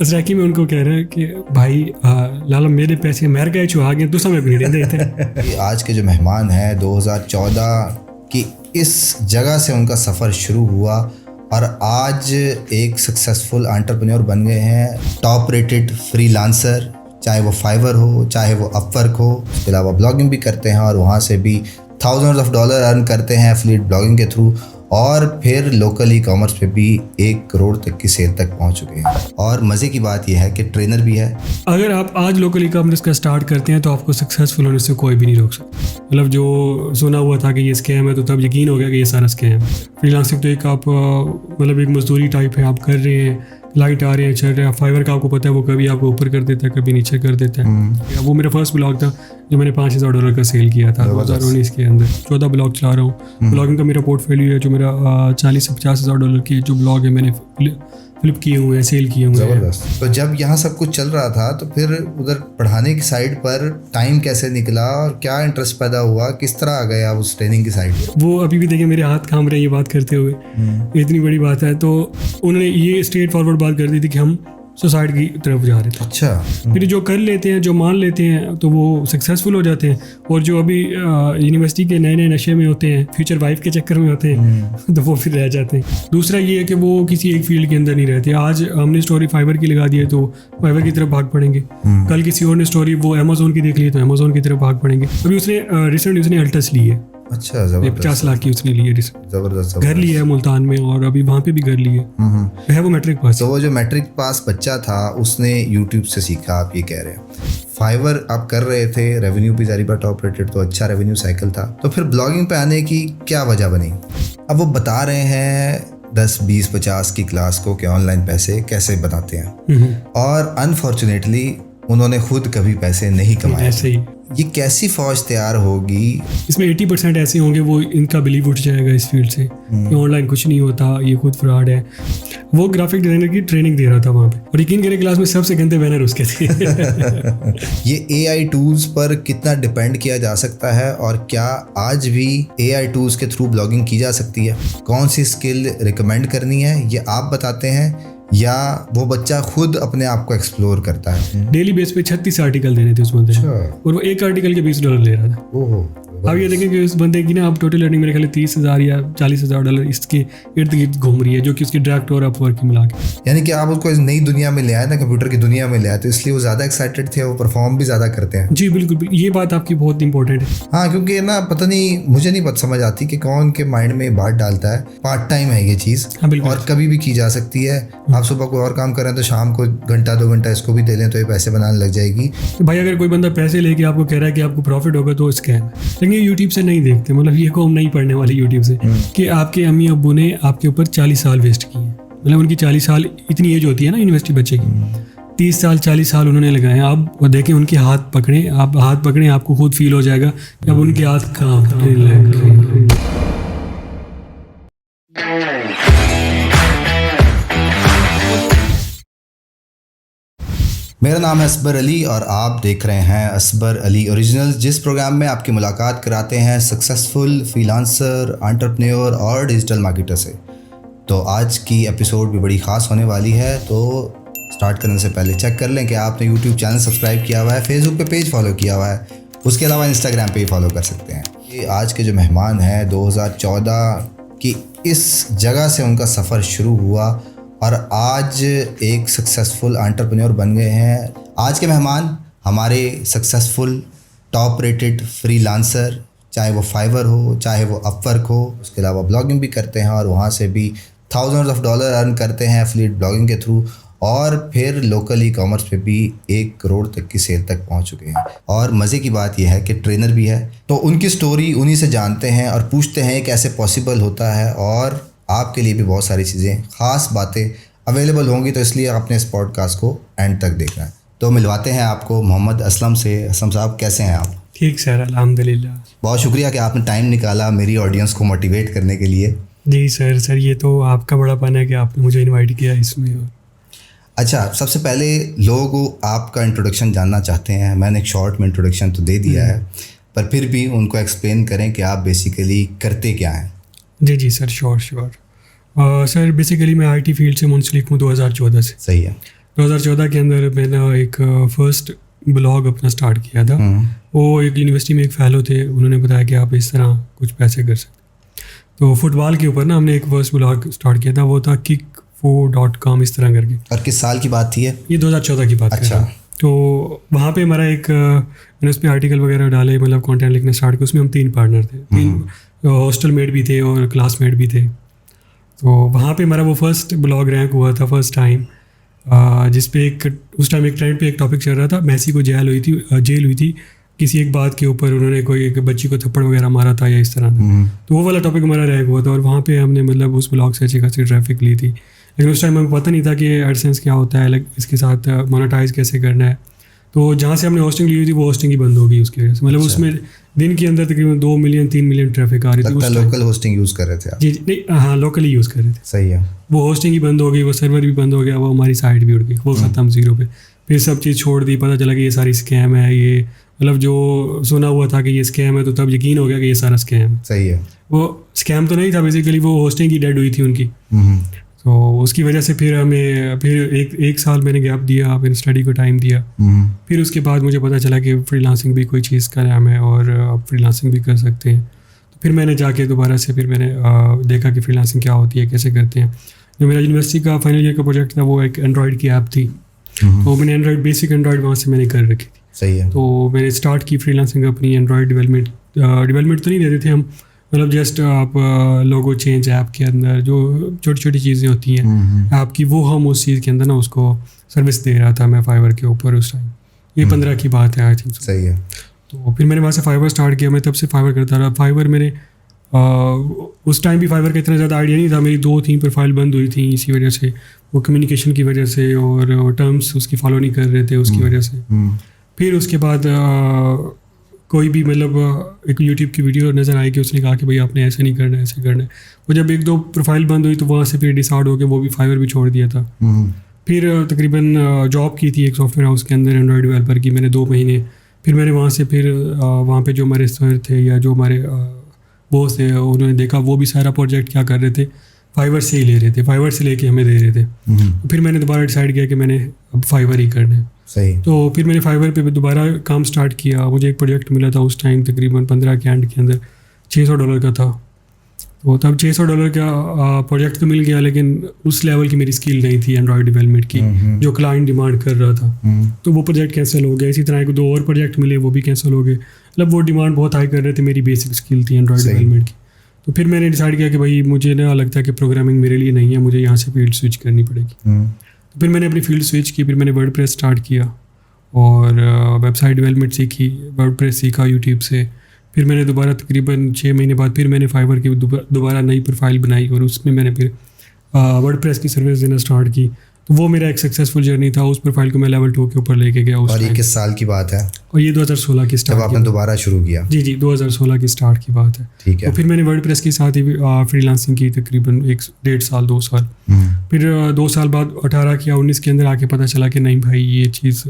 असराकी में उनको कह रहे हैं कि भाई लाला मेरे पैसे मेरे गए छुआ गए तो समय भी नहीं देते। आज के जो मेहमान हैं 2014 की इस जगह से उनका सफ़र शुरू हुआ और आज एक सक्सेसफुल एंटरप्रेन्योर बन गए हैं, टॉप रेटेड फ्रीलांसर, चाहे वो फाइवर हो चाहे वो अपवर्क हो। इसके अलावा ब्लॉगिंग भी करते हैं और वहाँ से भी थाउजेंड्स ऑफ डॉलर अर्न करते हैं एफिलिएट ब्लॉगिंग के थ्रू, और फिर लोकल ई कॉमर्स पे भी 1 करोड़ तक की सेल तक पहुंच चुके हैं। और मज़े की बात यह है कि ट्रेनर भी है। अगर आप आज लोकल ई कॉमर्स का स्टार्ट करते हैं तो आपको सक्सेसफुल होने से कोई भी नहीं रोक सकता। मतलब जो सुना हुआ था कि ये स्कैम है तो तब यकीन हो गया कि ये सारा स्कैम है। फ्रीलांसिंग तो एक आप मतलब एक मजदूरी टाइप है, आप कर रहे हैं, लाइट आ रहे हैं, चल रहे हैं। फाइवर का आपको पता है वो कभी आपको ऊपर कर देता है कभी नीचे कर देता है। वो मेरा फर्स्ट ब्लॉग था जो मैंने $5000 का सेल किया था 2019 के अंदर। 14 ब्लॉग चला रहा हूँ। ब्लॉगिंग का मेरा पोर्टफोलियो है जो मेरा 40 से 50,000 के जो ब्लॉग है मैंने फ्लिप किए हुए हैं, सेल किए हुए हैं। तो जब यहाँ सब कुछ चल रहा था तो फिर उधर पढ़ाने की साइड पर टाइम कैसे निकला और क्या इंटरेस्ट पैदा हुआ, किस तरह आ गए आप उस ट्रेनिंग की साइड पर? वो अभी भी देखिए मेरे हाथ काम रहे ये बात करते हुए, इतनी बड़ी बात है। तो उन्होंने ये स्ट्रेट फॉरवर्ड बात कर दी थी कि हम सोसाइटी की तरफ जा रहे थे। अच्छा। फिर जो कर लेते हैं, जो मान लेते हैं तो वो सक्सेसफुल हो जाते हैं, और जो अभी यूनिवर्सिटी के नए नए नशे में होते हैं, फ्यूचर वाइफ के चक्कर में होते हैं तो वो फिर रह जाते हैं। दूसरा ये है कि वो किसी एक फील्ड के अंदर नहीं रहते। आज हमने स्टोरी फाइवर की लगा दी है तो फाइवर की तरफ भाग पड़ेंगे, कल किसी और ने स्टोरी वो अमेजोन की देख ली तो अमेजोन की तरफ भाग पड़ेंगे। अभी उसने रिसेंटली उसने अल्टस ली है। अच्छा, जबरदस्त। 50 लाख की उसने ली है, जबरदस्त। घर लिया है मुल्तान में और अभी वहाँ पे भी घर लिए है। वो मैट्रिक पास। तो वो जो मैट्रिक पास बच्चा था उसने यूट्यूब से सीखा, आप ये कह रहे हैं। फाइवर आप कर रहे थे, रेवेन्यू भी जारी बात टॉप रेटेड, तो अच्छा रेवेन्यू साइकिल था। तो फिर ब्लॉगिंग पे आने की क्या वजह बनी? अब वो बता रहे हैं 10, 20, 50 की क्लास को कि ऑनलाइन पैसे कैसे बनाते हैं, और अनफॉर्चुनेटली उन्होंने खुद कभी पैसे नहीं कमाए। ऐसे ही ये कैसी फौज तैयार होगी? इसमें 80% ऐसे होंगे वो इनका बिलीव उठ जाएगा इस फील्ड से कि ऑनलाइन कुछ नहीं होता, ये खुद फ्रॉड है। वो ग्राफिक डिजाइनर की ट्रेनिंग दे रहा था वहाँ पे, और यकीन करें क्लास में सबसे गंदे बैनर उसके थे। ये AI टूल्स पर कितना डिपेंड किया जा सकता है, और क्या आज भी AI टूल्स के थ्रू ब्लॉगिंग की जा सकती है? कौन सी स्किल रिकमेंड करनी है ये आप बताते हैं या वो बच्चा खुद अपने आप को एक्सप्लोर करता है? डेली बेस पे 36 आर्टिकल देने थे उस बंदे ने, और वो एक आर्टिकल के $20 ले रहा था। ओहो। अब ये देखें कि उस बंदे की ना अब टोटल अर्निंग मेरे ख्याल $30,000 या $40,000 इसके इर्द गिर्द घूम रही है, जो कि उसकी डायरेक्ट और अपवर्क मिला के। यानी कि आप उसको इस नई दुनिया में ले आए ना, कंप्यूटर की दुनिया में ले आए, तो इसलिए वो ज़्यादा एक्साइटेड थे, वो परफॉर्म भी ज़्यादा करते हैं। जी बिल्कुल, ये बात आपकी बहुत इंपॉर्टेंट है। हाँ, क्योंकि ना पता नहीं, मुझे नहीं पता समझ आती कि कौन के माइंड में बात डालता है। पार्ट टाइम है ये चीज़, और कभी भी की जा सकती है। आप सुबह कोई और काम करें तो शाम को घंटा 2 घंटा इसको भी दे लें तो ये पैसे बनाने लग जाएगी। भाई अगर कोई बंदा पैसे लेके आपको कह रहा है कि आपको प्रॉफिट होगा तो स्कैम है। लेकिन ये यूट्यूब से नहीं देखते, मतलब ये को हम नहीं पढ़ने वाले यूट्यूब से कि आपके अम्मी अब्बू ने आपके ऊपर 40 साल वेस्ट किए, मतलब उनकी 40 साल इतनी एज होती है ना यूनिवर्सिटी बच्चे की, 30 साल 40 साल उन्होंने लगाए। आप देखें उनके हाथ पकड़ें, आप हाथ पकड़ें, आपको खुद फील हो जाएगा कि अब उनके हाथ कांपने लग गए। मेरा नाम है असबर अली और आप देख रहे हैं असबर अली ओरिजिनल्स, जिस प्रोग्राम में आपकी मुलाकात कराते हैं सक्सेसफुल फ्रीलांसर, एंटरप्रेन्योर और डिजिटल मार्केटर से। तो आज की एपिसोड भी बड़ी ख़ास होने वाली है, तो स्टार्ट करने से पहले चेक कर लें कि आपने यूट्यूब चैनल सब्सक्राइब किया हुआ है, फेसबुक पे पेज फॉलो किया हुआ है, उसके अलावा इंस्टाग्राम पे ही फॉलो कर सकते हैं। ये आज के जो मेहमान हैं 2014 की इस जगह से उनका सफ़र शुरू हुआ और आज एक सक्सेसफुल एंटरप्रेन्योर बन गए हैं। आज के मेहमान हमारे सक्सेसफुल टॉप रेटेड फ्रीलांसर, चाहे वो फाइवर हो चाहे वो अपवर्क हो, उसके अलावा ब्लॉगिंग भी करते हैं और वहाँ से भी थाउजेंड्स ऑफ डॉलर अर्न करते हैं एफिलिएट ब्लॉगिंग के थ्रू, और फिर लोकल ई कॉमर्स पे भी 1 करोड़ तक की सेल तक पहुंच चुके हैं। और मज़े की बात यह है कि ट्रेनर भी है। तो उनकी स्टोरी उन्हीं से जानते हैं और पूछते हैं कैसे पॉसिबल होता है, और आपके लिए भी बहुत सारी चीज़ें, ख़ास बातें अवेलेबल होंगी, तो इसलिए आपने इस पॉडकास्ट को एंड तक देखना है। तो मिलवाते हैं आपको मोहम्मद असलम से। असलम साहब, कैसे हैं आप? ठीक सर, अल्हम्दुलिल्लाह। बहुत शुक्रिया कि आपने टाइम निकाला मेरी ऑडियंस को मोटिवेट करने के लिए। जी सर, ये तो आपका बड़ापन है कि आपने मुझे इन्वाइट किया इसमें। अच्छा, सबसे पहले लोग आपका इंट्रोडक्शन जानना चाहते हैं। मैंने एक शॉर्ट में इंट्रोडक्शन तो दे दिया है, पर फिर भी उनको एक्सप्लेन करें कि आप बेसिकली करते क्या हैं। जी सर, श्योर। सर बेसिकली मैं IT फील्ड से मुंसलिक हूँ 2014 से। सही है। 2014 के अंदर मैंने एक फर्स्ट ब्लॉग अपना स्टार्ट किया था। वो एक यूनिवर्सिटी में एक फेलो थे, उन्होंने बताया कि आप इस तरह कुछ पैसे कर सकते। तो फुटबॉल के ऊपर ना हमने एक फर्स्ट ब्लॉग स्टार्ट किया था, वो था kickfo.com इस तरह करके। और किस साल की बात थी ये 2014 की बात। अच्छा। तो वहाँ पे हमारा एक मैंने उस पर आर्टिकल वगैरह डाले, मतलब कंटेंट लिखना स्टार्ट किया। उसमें हम 3 पार्टनर थे, 3 हॉस्टल मेट भी थे और क्लासमेट भी थे। तो वहाँ पे हमारा वो फर्स्ट ब्लॉग रैंक हुआ था फर्स्ट टाइम, जिस पे उस टाइम एक ट्रेंड पे एक टॉपिक चल रहा था, मैसी को जेल हुई थी किसी एक बात के ऊपर, उन्होंने कोई एक बच्ची को थप्पड़ वगैरह मारा था या इस तरह। तो वो वाला टॉपिक हमारा रैंक हुआ था और वहाँ पे हमने मतलब उस ब्लॉग से अच्छी खासी ट्रैफिक ली थी। लेकिन उस टाइम हमें पता नहीं था कि एडसेंस क्या होता है, इसके साथ मोनेटाइज कैसे करना है। तो जहाँ से हमने होस्टिंग ली हुई थी वो होस्टिंग ही बंद हो गई उसकी वजह से। मतलब उसमें दिन के अंदर तकरीबन 2 मिलियन 3 मिलियन ट्रैफिक आ रही थी। लगता है लोकल होस्टिंग यूज़ कर रहे थे आप? जी नहीं, हाँ लोकल ही यूज़ कर रहे थे। सही है। वो होस्टिंग ही बंद हो गई, वो सर्वर भी बंद हो गया, वो हमारी साइट भी उड़ गई, वो ख़त्म ज़ीरो पे। फिर सब चीज़ छोड़ दी, पता चला कि ये सारी स्कैम है। ये मतलब जो सुना हुआ था कि ये स्कैम है, तो तब यकीन हो गया कि ये सारा स्कैम है। सही है। वो स्कैम तो नहीं था बेसिकली, वो होस्टिंग की डेड हुई थी उनकी। तो उसकी वजह से फिर हमें एक साल मैंने गैप दिया, फिर स्टडी को टाइम दिया। फिर उसके बाद मुझे पता चला कि फ्रीलांसिंग भी कोई चीज़ का नाम है और आप फ्रीलांसिंग भी कर सकते हैं। तो फिर मैंने जाके दोबारा से फिर मैंने देखा कि फ्रीलांसिंग क्या होती है, कैसे करते हैं। जो मेरा यूनिवर्सिटी का फाइनल ईयर का प्रोजेक्ट था वो एक एंड्रॉयड की ऐप थी। तो मैंने एंड्रॉयड बेसिक एंड्रॉयड वहाँ से मैंने कर रखी थी। सही है। तो मैंने स्टार्ट की फ्रीलांसिंग अपनी एंड्रॉयड डेवलपमेंट तो नहीं देते थे हम, मतलब जस्ट आप लोगो चेंज ऐप के अंदर जो छोटी छोटी चीज़ें होती हैं ऐप की, वो हम उस चीज़ के अंदर ना उसको सर्विस दे रहा था मैं फाइवर के ऊपर उस टाइम। ये 15 की बात है आई थिंक। सही है। तो फिर मैंने वहाँ से फाइवर स्टार्ट किया। मैं तब से फाइवर करता रहा। फाइवर मैंने उस टाइम भी फाइवर का इतना ज़्यादा आइडिया नहीं था, मेरी 2-3 प्रोफाइल बंद हुई थी इसी वजह से, वो कम्युनिकेशन की वजह से और टर्म्स उसकी फॉलो नहीं कर रहे थे उसकी वजह से। फिर उसके बाद कोई भी मतलब एक यूट्यूब की वीडियो नज़र आई कि उसने कहा कि भाई आपने ऐसे नहीं करना है, ऐसे करना है। वो जब 1-2 प्रोफाइल बंद हुई तो वहाँ से फिर डिसाइड हो गया, वो भी फाइवर भी छोड़ दिया था। फिर तकरीबन जॉब की थी एक सॉफ्टवेयर हाउस के अंदर एंड्रॉयड डेवलपर की मैंने 2 महीने। फिर मैंने वहाँ से फिर वहाँ पे जो हमारे सर थे या जो हमारे बॉस थे, उन्होंने देखा वो भी सारा प्रोजेक्ट क्या कर रहे थे, फाइवर से ही ले रहे थे, फाइवर से लेके हमें दे रहे थे। फिर मैंने दोबारा डिसाइड किया कि मैंने अब फाइवर ही करना है। सही। तो फिर मैंने फाइवर पे दोबारा काम स्टार्ट किया। मुझे एक प्रोजेक्ट मिला था उस टाइम तकरीबन 15 के एंड के अंदर, $600 का था। तो तब $600 का प्रोजेक्ट तो मिल गया, लेकिन उस लेवल की मेरी स्किल नहीं थी एंड्रॉयड डेवलपमेंट की जो क्लाइंट डिमांड कर रहा था। तो वो प्रोजेक्ट कैंसिल हो गया। इसी तरह एक 2 और प्रोजेक्ट मिले, वो भी कैंसिल हो गए। मतलब वो डिमांड बहुत हाई कर रहे थे, मेरी बेसिक स्किल थी एंड्रॉयड डेवलपमेंट की। तो फिर मैंने डिसाइड किया कि भाई मुझे ना लगता है कि प्रोग्रामिंग मेरे लिए नहीं है, मुझे यहाँ से फील्ड स्विच करनी पड़ेगी। तो फिर मैंने अपनी फील्ड स्विच की। फिर मैंने वर्डप्रेस स्टार्ट किया और वेबसाइट डेवलपमेंट सीखी, वर्डप्रेस सीखा यूट्यूब से। फिर मैंने दोबारा तकरीबन 6 महीने बाद फिर मैंने फाइवर की दोबारा नई प्रोफाइल बनाई और उसमें मैंने फिर वर्डप्रेस की सर्विस देना स्टार्ट की। तो वो मेरा एक सक्सेसफुल जर्नी था। उस प्रोफाइल को मैं लेवल 2 के ऊपर लेके गया उस और ये टाइम। किस साल की बात है? और ये 2016 की स्टार्ट, जब आपने दोबारा शुरू किया? जी 2016 की स्टार्ट की बात है। ठीक है। तो फिर मैंने वर्डप्रेस के साथ ही फ्रीलांसिंग की तकरीबन 1-1.5 साल 2 साल। फिर 2 साल बाद 18 या 19 के अंदर आके पता चला कि नहीं भाई ये चीज़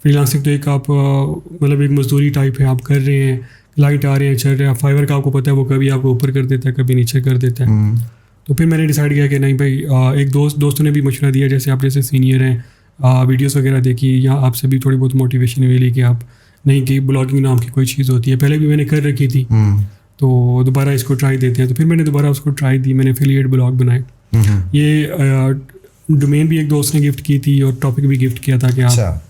फ्रीलांसिंग तो एक आप मतलब एक मजदूरी टाइप है, आप कर रहे हैं, क्लाइंट आ रहे हैं, चल रहे हैं। फाइवर का आपको पता है वो कभी आपको ऊपर कर देता है, कभी नीचे कर देता है। तो फिर मैंने डिसाइड किया कि नहीं भाई, एक दोस्तों ने भी मशवरा दिया, जैसे आप जैसे सीनियर हैं, वीडियोस वगैरह देखी या आपसे भी थोड़ी बहुत मोटिवेशन मिली कि आप नहीं कि ब्लॉगिंग नाम की कोई चीज़ होती है, पहले भी मैंने कर रखी थी तो दोबारा इसको ट्राई देते हैं। तो फिर मैंने दोबारा उसको ट्राई दी, मैंने एफिलिएट ब्लॉग बनाए। ये डोमेन भी एक दोस्त ने गिफ्ट की थी और टॉपिक भी गिफ्ट किया था कि आप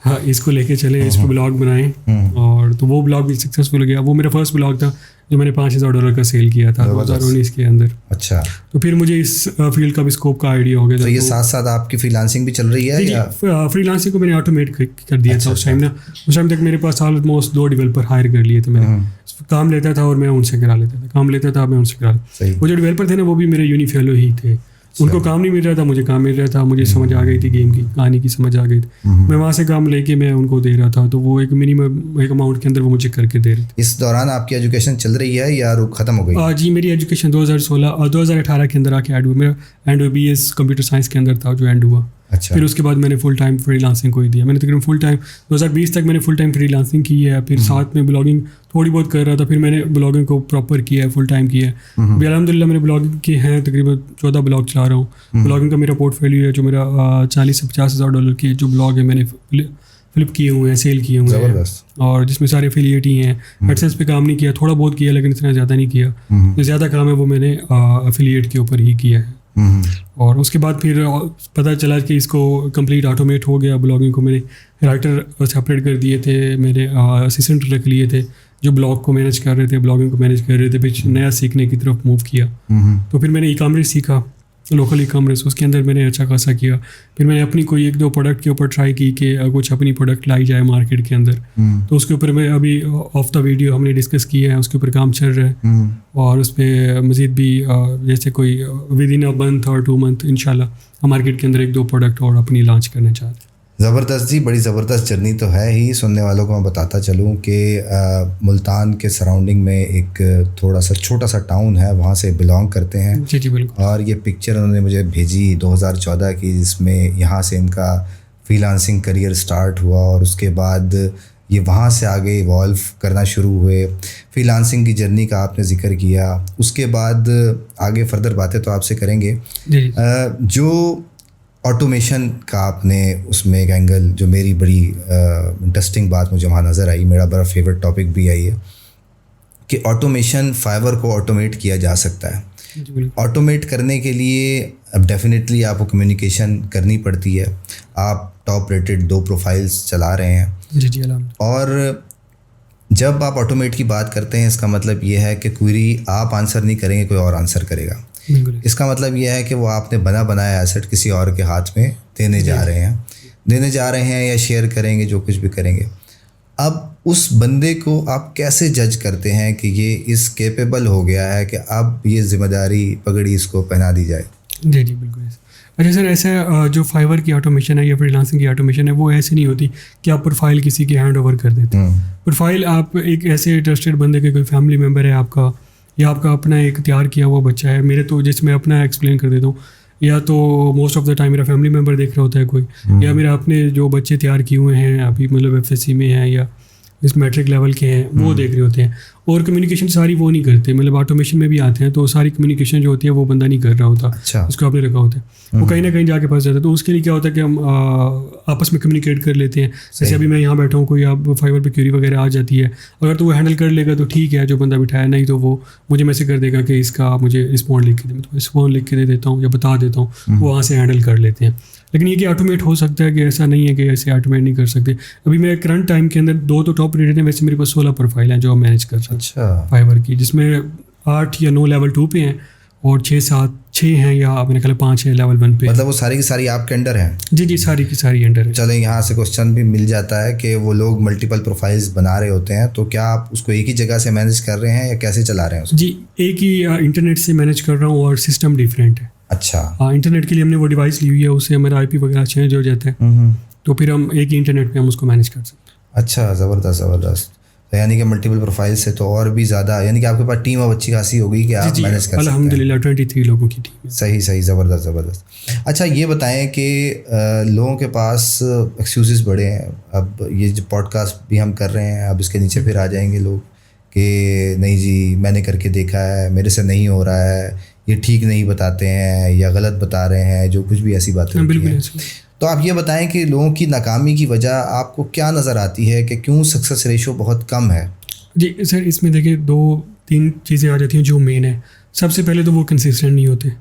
हाँ इसको लेके चले, इस पर ब्लॉग बनाएं। और तो वो ब्लॉग भी सक्सेसफुल गया। वो मेरा फर्स्ट ब्लॉग था जो मैंने $5000 का सेल किया था 2019 के अंदर। अच्छा। तो फिर मुझे इस फील्ड का भी स्कोप का आइडिया हो गया। तो ये साथ साथ आपकी फ्रीलांसिंग भी चल रही है? या फ्रीलांसिंग को मैंने ऑटोमेट कर दिया था उस टाइम ना। उस टाइम तक मेरे पास ऑलमोस्ट 2 डेवलपर हायर कर लिए थे मैंने। काम लेता था और मैं उनसे करा लेता था, काम लेता था मैं उनसे करा लेता। वो जो डेवलपर थे ना वो भी मेरे यूनी फेलो ही थे। उनको काम नहीं मिल रहा था, मुझे काम मिल रहा था। मुझे समझ आ गई थी गेम की कहानी की, समझ आ गई थी। मैं वहाँ से काम लेके मैं उनको दे रहा था। तो वो एक मिनिमम एक अमाउंट के अंदर वो मुझे करके दे रहे थे। इस दौरान आपकी एजुकेशन चल रही है या खत्म हो गई? जी मेरी एजुकेशन 2018 के अंदर आके ऐड हुआ। मेरा एंड BS कंप्यूटर साइंस के अंदर था जो एंड हुआ। अच्छा। फिर उसके बाद मैंने फुल टाइम फ्रीलांसिंग को ही दिया। मैंने तकरीबन फुल टाइम 2020 तक मैंने फुल टाइम फ्रीलांसिंग की है, फिर साथ में ब्लॉगिंग थोड़ी बहुत कर रहा था, फिर मैंने ब्लॉगिंग को प्रॉपर किया है, फुल टाइम किया है। अभी अलहमदिल्ला मेरे ब्लॉगिंग के हैं तकरीबन 14 ब्लॉग चला रहा हूँ। ब्लॉगिंग का मेरा पोर्टफोलियो है जो मेरा 40 से 50 हज़ार डॉलर के जो ब्लॉग है मैंने फ्लिप किए हुए हैं, सेल किए हुए हैं, और जिसमें सारे एफिलिएट ही हैं। एडसेंस पे काम नहीं किया, थोड़ा बहुत किया लेकिन इतना ज़्यादा नहीं किया। जो ज़्यादा काम है वो मैंने एफिलिएट के ऊपर ही किया है। और उसके बाद फिर पता चला कि इसको कंप्लीट ऑटोमेट हो गया। ब्लॉगिंग को मैंने राइटर सेपरेट कर दिए थे, मेरे असिस्टेंट रख लिए थे जो ब्लॉग को मैनेज कर रहे थे, ब्लॉगिंग को मैनेज कर रहे थे। फिर नया सीखने की तरफ मूव किया, तो फिर मैंने ई-कॉमर्स सीखा, लोकल ई-कॉमर्स, उसके अंदर मैंने अच्छा खासा किया। फिर मैंने अपनी कोई 1-2 प्रोडक्ट के ऊपर ट्राई की कि कुछ अपनी प्रोडक्ट लाई जाए मार्केट के अंदर। तो उसके ऊपर मैं अभी ऑफ द वीडियो हमने डिस्कस किया है, उसके ऊपर काम चल रहा है। और उस पर मज़ीद भी जैसे कोई विद इन अ मंथ और 2 मंथ इंशाल्लाह मार्केट के अंदर 1-2 प्रोडक्ट और अपनी लॉन्च करना चाहते हैं। ज़बरदस्त जी, बड़ी ज़बरदस्त जर्नी तो है ही। सुनने वालों को मैं बताता चलूँ कि मुल्तान के सराउंडिंग में एक थोड़ा सा छोटा सा टाउन है, वहाँ से बिलोंग करते हैं। जी बिल्कुल। और ये पिक्चर उन्होंने मुझे भेजी 2014 की, जिसमें यहाँ से इनका फ्रीलांसिंग करियर स्टार्ट हुआ और उसके बाद ये वहाँ से आगे इवॉल्व करना शुरू हुए। फ्रीलांसिंग की जर्नी का आपने ज़िक्र किया, उसके बाद आगे फर्दर बातें तो आपसे करेंगे। जो ऑटोमेशन का आपने उसमें एक एंगल जो मेरी बड़ी इंटरेस्टिंग बात मुझे वहाँ नज़र आई, मेरा बड़ा फेवरेट टॉपिक भी आई है कि ऑटोमेशन फाइवर को ऑटोमेट किया जा सकता है। ऑटोमेट करने के लिए अब डेफिनेटली आपको कम्युनिकेशन करनी पड़ती है। आप टॉप रेटेड 2 प्रोफाइल्स चला रहे हैं। जी और जब आप ऑटोमेट की बात करते हैं, इसका मतलब ये है कि क्वेरी आप आंसर नहीं करेंगे, कोई और आंसर करेगा। इसका मतलब यह है कि वो आपने बना बनाया एसेट किसी और के हाथ में देने जा रहे हैं या शेयर करेंगे, जो कुछ भी करेंगे। अब उस बंदे को आप कैसे जज करते हैं कि ये इस कैपेबल हो गया है कि अब ये जिम्मेदारी पगड़ी इसको पहना दी जाए? जी बिल्कुल। अच्छा सर, ऐसा जो फाइवर की ऑटोमेशन है या फ्रीलांसिंग की ऑटोमेशन है वो ऐसी नहीं होती कि आप प्रोफाइल किसी के हैंड ओवर कर देते हैं। प्रोफाइल आप एक ऐसे ट्रस्टेड बंदे के, कोई फैमिली मेम्बर है आपका या आपका अपना एक तैयार किया हुआ बच्चा है। मेरे तो जिसमें अपना एक्सप्लेन कर देता हूँ, या तो मोस्ट ऑफ द टाइम मेरा फैमिली मेम्बर देख रहा होता है कोई, या मेरा अपने जो बच्चे तैयार किए हुए हैं अभी मतलब FSC में हैं या इस मैट्रिक लेवल के हैं वो देख रहे होते हैं। और कम्युनिकेशन सारी वो नहीं करते, मतलब ऑटोमेशन में भी आते हैं तो सारी कम्युनिकेशन जो होती है वो बंदा नहीं कर रहा होता। अच्छा। उसको आपने रखा होता है, वो कहीं ना कहीं जाके फंस जाता है। तो उसके लिए क्या होता है कि हम आपस में कम्युनिकेट कर लेते हैं। जैसे अभी मैं यहाँ बैठा हूँ, कोई आप फाइवर पे क्यूरी वगैरह आ जाती है, अगर तो वो हैंडल कर लेगा तो ठीक है, जो बंदा बिठाया, नहीं तो वो मुझे मैसेज कर देगा कि इसका मुझे रिस्पॉन्ड लिख के दे, तो रिस्पॉन्ड लिख के दे देता हूँ या बता देता हूँ, वो वहाँ से हैंडल कर लेते हैं। लेकिन ये कि ऑटोमेट हो सकता है कि ऐसा नहीं है कि ऐसे ऑटोमेट नहीं कर सकते। अभी मेरे करंट टाइम के अंदर 2 तो टॉप रेटेड हैं, वैसे मेरे पास 16 प्रोफाइल हैं जो मैनेज कर सकते हैं। अच्छा। फाइवर की, जिसमें 8 या 9 लेवल 2 पे हैं और 6 हैं या मैंने कहा 5 है लेवल 1 पे। मतलब वो सारी की सारी आपके अंडर हैं? जी सारी की सारी अंडर है। चलो, यहाँ से क्वेश्चन भी मिल जाता है कि वो लोग मल्टीपल प्रोफाइल्स बना रहे होते हैं, तो क्या आप उसको एक ही जगह से मैनेज कर रहे हैं या कैसे चला रहे हैं उसको? जी, एक ही इंटरनेट से मैनेज कर रहा हूँ और सिस्टम डिफरेंट है। अच्छा। हाँ, इंटरनेट के लिए हमने वो डिवाइस ली हुई है, उससे हमारा IP वगैरह चेंज हो जाता है, तो फिर हम एक ही इंटरनेट पे हम उसको मैनेज कर सकते हैं। अच्छा, ज़बरदस्त। तो यानी कि मल्टीपल प्रोफाइल से तो और भी ज़्यादा, यानी कि आपके पास टीम अब अच्छी खासी हो गई कि आप मैनेज कर सकते हैं। अल्हम्दुलिल्लाह 23 लोगों की टीम है। सही, ज़बरदस्त। अच्छा, ये बताएं कि लोगों के पास एक्सक्यूज़ेस बड़े हैं। अब ये जो पॉडकास्ट भी हम कर रहे हैं, अब इसके नीचे फिर आ जाएंगे लोग कि नहीं जी मैंने करके देखा है, मेरे से नहीं हो रहा है, ये ठीक नहीं बताते हैं या गलत बता रहे हैं, जो कुछ भी ऐसी बातें होती हैं। तो आप ये बताएं कि लोगों की नाकामी की वजह आपको क्या नज़र आती है कि क्यों सक्सेस रेशो बहुत कम है? जी सर, इसमें देखिए 2-3 चीज़ें आ जाती हैं जो मेन है। सबसे पहले तो वो कंसिस्टेंट नहीं होते,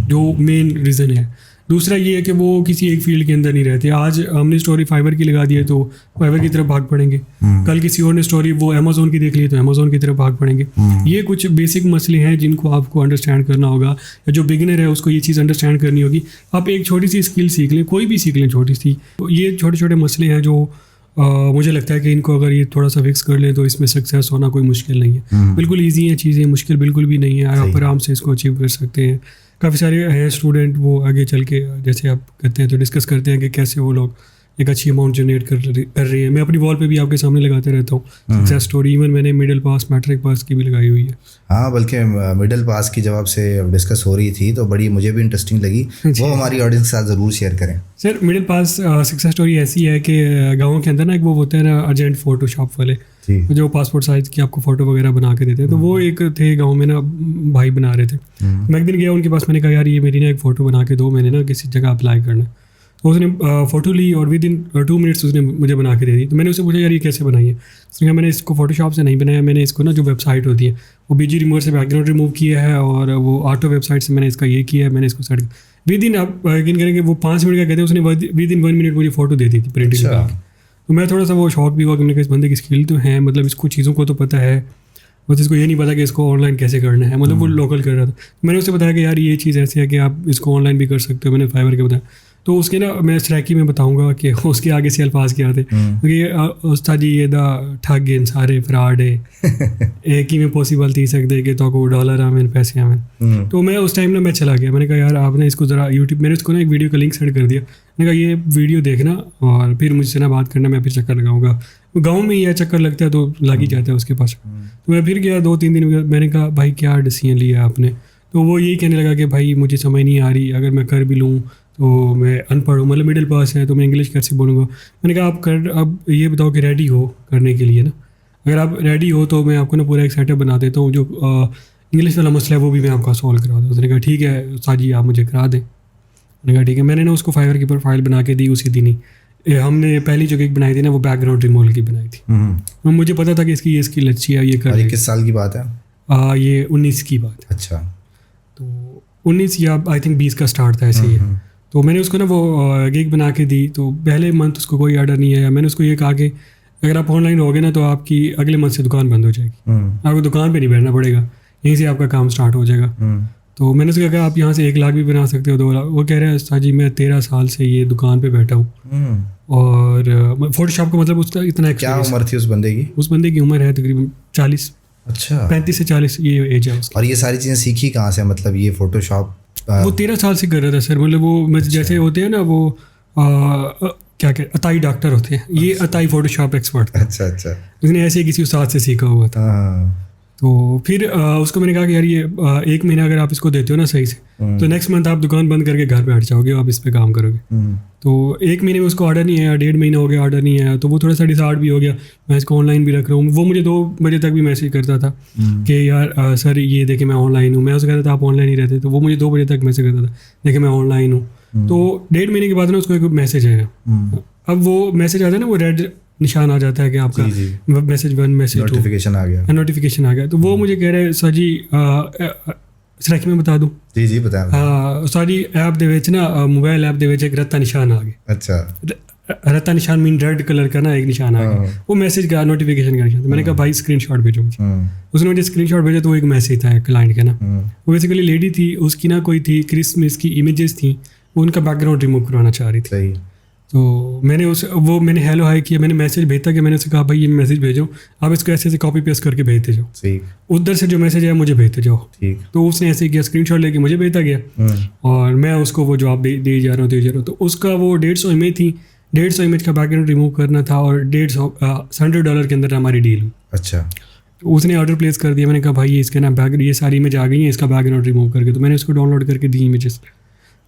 जो मेन रीज़न है। दूसरा ये है कि वो किसी एक फील्ड के अंदर नहीं रहते। आज हमने स्टोरी फाइवर की लगा दी है तो फाइवर की तरफ भाग पड़ेंगे, कल किसी और ने स्टोरी वो अमेज़ॉन की देख ली तो अमेज़ॉन की तरफ भाग पड़ेंगे। ये कुछ बेसिक मसले हैं जिनको आपको अंडरस्टैंड करना होगा, या जो बिगिनर है उसको ये चीज़ अंडरस्टैंड करनी होगी। आप एक छोटी सी स्किल सीख लें, कोई भी सीख लें छोटी सी, ये छोटे छोटे मसले हैं जो मुझे लगता है कि इनको अगर ये थोड़ा सा फिक्स कर लें तो इसमें सक्सेस होना कोई मुश्किल नहीं है। बिल्कुल ईजी है चीज़ें, मुश्किल बिल्कुल भी नहीं है, आप आराम से इसको अचीव कर सकते हैं। काफ़ी सारे हैं स्टूडेंट वो आगे चल के, जैसे आप कहते हैं तो डिस्कस करते हैं कि कैसे वो लोग एक अच्छी अमाउंट जनरेट कर रही है। मैं अपनी वॉल पे भी आपके सामने लगाते रहता हूँ सक्सेस स्टोरी। इवन मैंने मिडिल पास, मैट्रिक पास की भी लगाई हुई है। हाँ, बल्कि मिडिल पास की जब आपसे डिस्कस हो रही थी तो बड़ी मुझे भी इंटरेस्टिंग लगी, वो हमारी ऑडियंस के साथ ज़रूर शेयर करें। Sir middle pass success story ऐसी है कि गाँव के अंदर ना एक वो होता है ना अर्जेंट फोटोशॉप वाले, जो पासपोर्ट साइज की आपको फ़ोटो वगैरह बना के देते हैं। तो वो एक थे गांव में ना, भाई बना रहे थे। मैं एक दिन गया उनके पास, मैंने कहा यार ये मेरी ना एक फ़ोटो बना के दो, मैंने ना किसी जगह अप्लाई करना। तो उसने फ़ोटो ली और विद इन 2 मिनट्स उसने मुझे बना के दे दी। तो मैंने उससे पूछा यार ये कैसे बनाई है? उसने कहा मैंने इसको फोटोशॉप से नहीं बनाया, मैंने इसको ना जो वेबसाइट होती है वो बीजी रिमूवर से बैकग्राउंड रिमूव किया है और वो ऑटो वेबसाइट से मैंने इसका ये किया है, मैंने इसको सेट। विद इन आप यकीन करेंगे वो 5 मिनट का कहते हैं, उसने विद इन 1 मिनट मुझे फ़ोटो दे दी थी प्रिंटिंग निकाल के। तो मैं थोड़ा सा वो शॉक भी हुआ कि मैंने कहा इस बंदे की स्किल तो है, मतलब इसको चीज़ों को तो पता है, बस इसको ये नहीं पता कि इसको ऑनलाइन कैसे करना है। मतलब वो लोकल कर रहा था। मैंने उससे बताया कि यार ये चीज़ ऐसी है कि आप इसको ऑनलाइन भी कर सकते हो। मैंने फाइवर के बताया। तो उसके ना मैं स्ट्रैकी में बताऊंगा कि उसके आगे से अल्फाज क्या थे, क्योंकि उस्ताद जी ये दा ठग गए सारे फ्रॉड है एक ही में पॉसिबल थी सकते कि तो को डॉलर आमें पैसे आमें। तो मैं उस टाइम ना मैं चला गया, मैंने कहा यार आपने इसको ज़रा यूट्यूब, मैंने उसको ना एक वीडियो का लिंक सेंड कर दिया। मैंने कहा ये वीडियो देखना और फिर मुझसे ना बात करना, मैं फिर चक्कर लगाऊंगा। गाँव में यह चक्कर लगता है तो लग ही जाता है उसके पास। तो मैं फिर गया 2-3 दिन में, मैंने कहा भाई क्या डिसीजन लिया आपने? तो वो यही कहने लगा कि भाई मुझे समझ नहीं आ रही, अगर मैं कर भी लूँ तो मैं अनपढ़ हूँ, मतलब मिडिल पास है, तो मैं इंग्लिश कैसे बोलूँगा? मैंने कहा आप कर, अब ये बताओ कि रेडी हो करने के लिए ना? अगर आप रेडी हो तो मैं आपको ना पूरा एक सेटअप बना देता हूँ, जो इंग्लिश वाला मसला है वो भी मैं आपका सॉल्व करा दूँ। उसने कहा ठीक है उस्ताद जी आप मुझे करा दें। मैंने कहा ठीक है। मैंने ना उसको फाइवर की प्रोफाइल बना के दी उसी दिन ही। हमने पहली जो गिग बनाई थी ना वो बैकग्राउंड रिमूवल की बनाई थी। मुझे पता था कि इसकी ये स्किल अच्छी है, ये कर। किस साल की बात है? ये 19 की बात है। अच्छा, तो 19 या आई थिंक 20 का स्टार्ट था ऐसे ही। तो मैंने उसको ना वो गिग बना के दी। तो पहले मंथ उसको कोई ऑर्डर नहीं आया। मैंने उसको ये कहा कि अगर आप ऑनलाइन रहोगे ना तो आपकी अगले मंथ से दुकान बंद हो जाएगी, आपको दुकान पे नहीं बैठना पड़ेगा, यहीं से आपका काम स्टार्ट हो जाएगा। तो मैंने उसको कहा आप यहाँ से 1 लाख भी बना सकते हो, 2 लाख। वो कह रहा है सर जी मैं 13 साल से ये दुकान पे बैठा हूँ और फोटोशॉप का मतलब उसका इतना क्या उम्र थी उस बंदे की? उस बंदे की उम्र है तकरीबन 40। अच्छा, 35 से 40 ये एज है उसकी। और ये सारी चीज़ें सीखी कहाँ से? मतलब ये फोटोशॉप वो 13 साल से कर रहा था सर। मतलब वो जैसे होते हैं ना वो क्या कहते अताई डॉक्टर होते हैं, ये अताई फोटोशॉप एक्सपर्ट था। अच्छा अच्छा, उसने ऐसे किसी उस्ताद से सीखा हुआ था। तो फिर उसको मैंने कहा कि यार ये 1 महीना अगर आप इसको देते हो ना सही से तो नेक्स्ट मंथ आप दुकान बंद करके घर पे हट जाओगे, आप इस पे काम करोगे। तो 1 महीने में उसको ऑर्डर नहीं आया, 1.5 महीना हो गया ऑर्डर नहीं आया। तो वो थोड़ा सा डिसहार्ट भी हो गया, मैं इसको ऑनलाइन भी रख रहा हूँ। वो मुझे 2 बजे तक भी मैसेज करता था कि यार सर ये देखे मैं ऑनलाइन हूँ। मैं उसको कहता था आप ऑनलाइन ही रहते, तो वो मुझे 2 बजे तक मैसेज करता था देखे मैं ऑनलाइन हूँ। तो 1.5 महीने के बाद ना उसको एक मैसेज आया। अब वो मैसेज आता है ना वो रेड निशान आ जाता है कि आपका मैसेज 1 मैसेज 2 नोटिफिकेशन आ गया। तो वो मुझे कह रहे सर जी स्ट्राइक में बता दूं? जी बताएं। सारी ऐप दे विच ना मोबाइल ऐप दे विच एक रत्ता निशान आ गया। अच्छा, रत्ता निशान मीन रेड कलर का ना एक निशान आ गया, वो मैसेज का नोटिफिकेशन का निशान। तो मैंने कहा भाई स्क्रीनशॉट भेजो मुझे। उसने मुझे स्क्रीनशॉट भेजा तो वो एक मैसेज था क्लाइंट का ना। वो बेसिकली लेडी थी, उसकी ना कोई थी क्रिसमस की इमेजेस थी, वो उनका बैकग्राउंड रिमूव करवाना चाह रही थी। तो मैंने हेलो हाई किया, मैंने मैसेज भेजा कि मैंने उससे कहा भाई ये मैसेज भेजो, आप इसको ऐसे ऐसे कॉपी पेस्ट करके भेजते जाओ, उधर से जो मैसेज है मुझे भेजते जाओ। तो उसने ऐसे किया, स्क्रीनशॉट लेके मुझे भेजा गया और मैं उसको वो जवाब दे जा रहा हूँ। तो उसका वो 150 इमेज थी, 150 इमेज का बैकग्राउंड रिमूव करना था और $100 के अंदर हमारी डील हुई। अच्छा, तो उसने ऑर्डर प्लेस कर दिया। मैंने कहा भाई ये इसके ना ये सारी इमेज आ गई हैं, इसका बैकग्राउंड रिमूव करके। तो मैंने उसको डाउनलोड करके दी इमेजेस।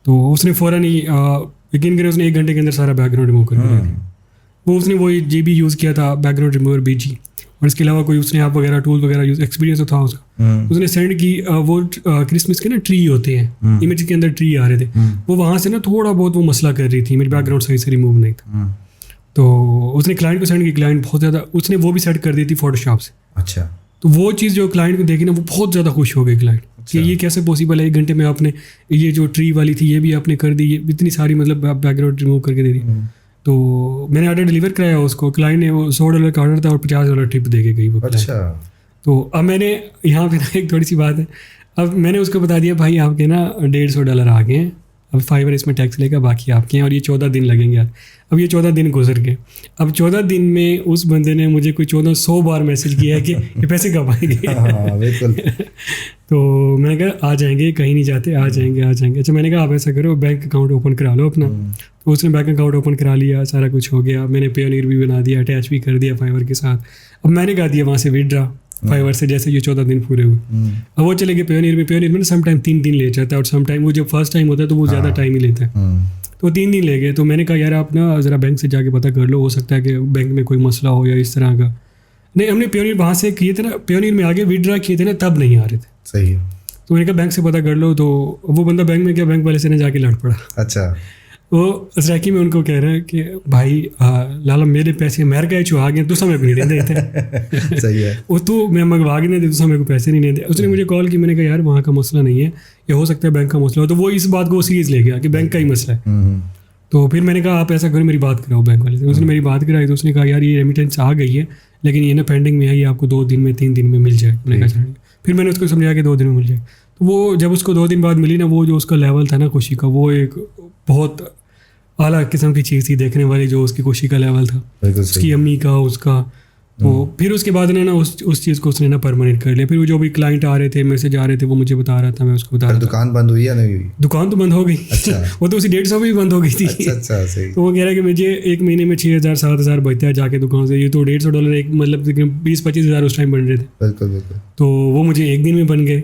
तो उसने फ़ौरन ही यकीन करें उसने 1 घंटे के अंदर सारा बैकग्राउंड रिमूव कर दिया। वो उसने वही GB यूज़ किया था, बैकग्राउंड रिमूवर BG, और इसके अलावा कोई उसने ऐप वगैरह टूल वगैरह यूज़ एक्सपीरियंस तो था उसका। उसने सेंड की वो क्रिसमस के ना ट्री होते हैं, इमेज के अंदर ट्री आ रहे थे, वो वहाँ से ना थोड़ा बहुत वो मसला कर रही थी, मेरी बैकग्राउंड सही से रिमूव नहीं था। तो उसने क्लाइंट को सेंड की, क्लाइंट बहुत ज़्यादा, उसने वो भी सेट कर दी थी फोटोशॉप से। अच्छा, तो वो चीज़ जो क्लाइंट को देखी ना वो बहुत ज़्यादा खुश हो गए क्लाइंट कि ये कैसे पॉसिबल है, 1 घंटे में आपने ये जो ट्री वाली थी ये भी आपने कर दी, ये इतनी सारी मतलब बैकग्राउंड रिमूव करके दे दी। तो मैंने ऑर्डर डिलीवर कराया उसको, क्लाइंट ने वो $100 का ऑर्डर था और $50 टिप दे के गई वो। अच्छा, तो अब मैंने यहाँ पे ना एक थोड़ी सी बात है, अब मैंने उसको बता दिया भाई आपके ना $150 आ गए हैं, अब फाइवर इसमें टैक्स लेगा, बाकी आपके हैं, और ये 14 दिन लगेंगे यार। अब ये 14 दिन गुजर गए। अब 14 दिन में उस बंदे ने मुझे कोई 1400 बार मैसेज किया है कि ये पैसे कब आएंगे। हाँ, बिल्कुल। तो मैंने कहा आ जाएंगे, कहीं नहीं जाते, आ जाएंगे आ जाएंगे। अच्छा, मैंने कहा आप ऐसा करो, बैंक अकाउंट ओपन करा लो अपना। तो उसने बैंक अकाउंट ओपन करा लिया, सारा कुछ हो गया। मैंने पेयोनियर भी बना दिया, अटैच भी कर दिया फाइवर के साथ। अब मैंने कहा दिया वहाँ से विड्रा फाइवर से, जैसे ये 14 दिन पूरे हुए। अब वो चले गए पेयोनियर में। पेयोनियर में सम टाइम 3 दिन ले जाता है, और सम टाइम वो जब फर्स्ट टाइम होता है तो वो ज़्यादा टाइम ही लेता है। तो 3 दिन ले गए। तो मैंने कहा यार आप ना ज़रा बैंक से जाके पता कर लो, हो सकता है कि बैंक में कोई मसला हो या इस तरह का। नहीं, हमने पेयोनियर वहाँ से किए थे ना, पेयोनियर में आगे विड्रा किए थे ना, तब नहीं आ रहे थे। सही है। तो मैंने कहा बैंक से पता कर लो। तो वो बंदा बैंक में क्या, बैंक वाले से ने जाके लड़ पड़ा। अच्छा। वो असराकी में उनको कह रहा है कि भाई लाला मेरे पैसे मेरे गए आ गए, तू समय को नहीं दे देते। सही है। वो तू मैं मंगवा के नहीं दे, तू समय को पैसे नहीं दे। उसने मुझे कॉल की, मैंने कहा यार वहाँ का मसला नहीं है, ये हो सकता है बैंक का मसला हो। तो वो इस बात को सीरियस ले गया कि बैंक का ही मसला है। तो फिर मैंने कहा आप ऐसा करो, मेरी बात कराओ बैंक वाले से। उसने मेरी बात कराई। तो उसने कहा यार ये रेमिटेंस आ गई है, लेकिन ये ना पेंडिंग में है, ये आपको 2 दिन में 3 दिन में मिल जाए। मैंने कहा फिर मैंने उसको समझाया कि 2 दिन में मिल जाए। तो वो जब उसको 2 दिन बाद मिली ना, वो जो उसका लेवल था ना खुशी का, वो एक बहुत आला किस्म की चीज़ थी देखने वाली, जो उसकी खुशी का लेवल था, उसकी अम्मी का, उसका। तो फिर उसके बाद ना उस चीज़ को उसने ना परमानेंट कर लिया। फिर वो जो भी क्लाइंट आ रहे थे, मैसेज आ रहे थे, वो मुझे बता रहा था, मैं उसको बता रहा था। दुकान बंद हुई या नहीं हुई? दुकान तो बंद हो गई। अच्छा। वो तो उसी 150 में भी बंद हो गई थी। अच्छा, सही। तो वो कह रहा है कि मुझे 1 महीने में 6,000 7,000 बचता है जाके दुकान से। ये तो $150 एक मतलब 20-25 हज़ार उस टाइम बन रहे थे। बिल्कुल बिल्कुल। तो वो मुझे 1 दिन में बन गए।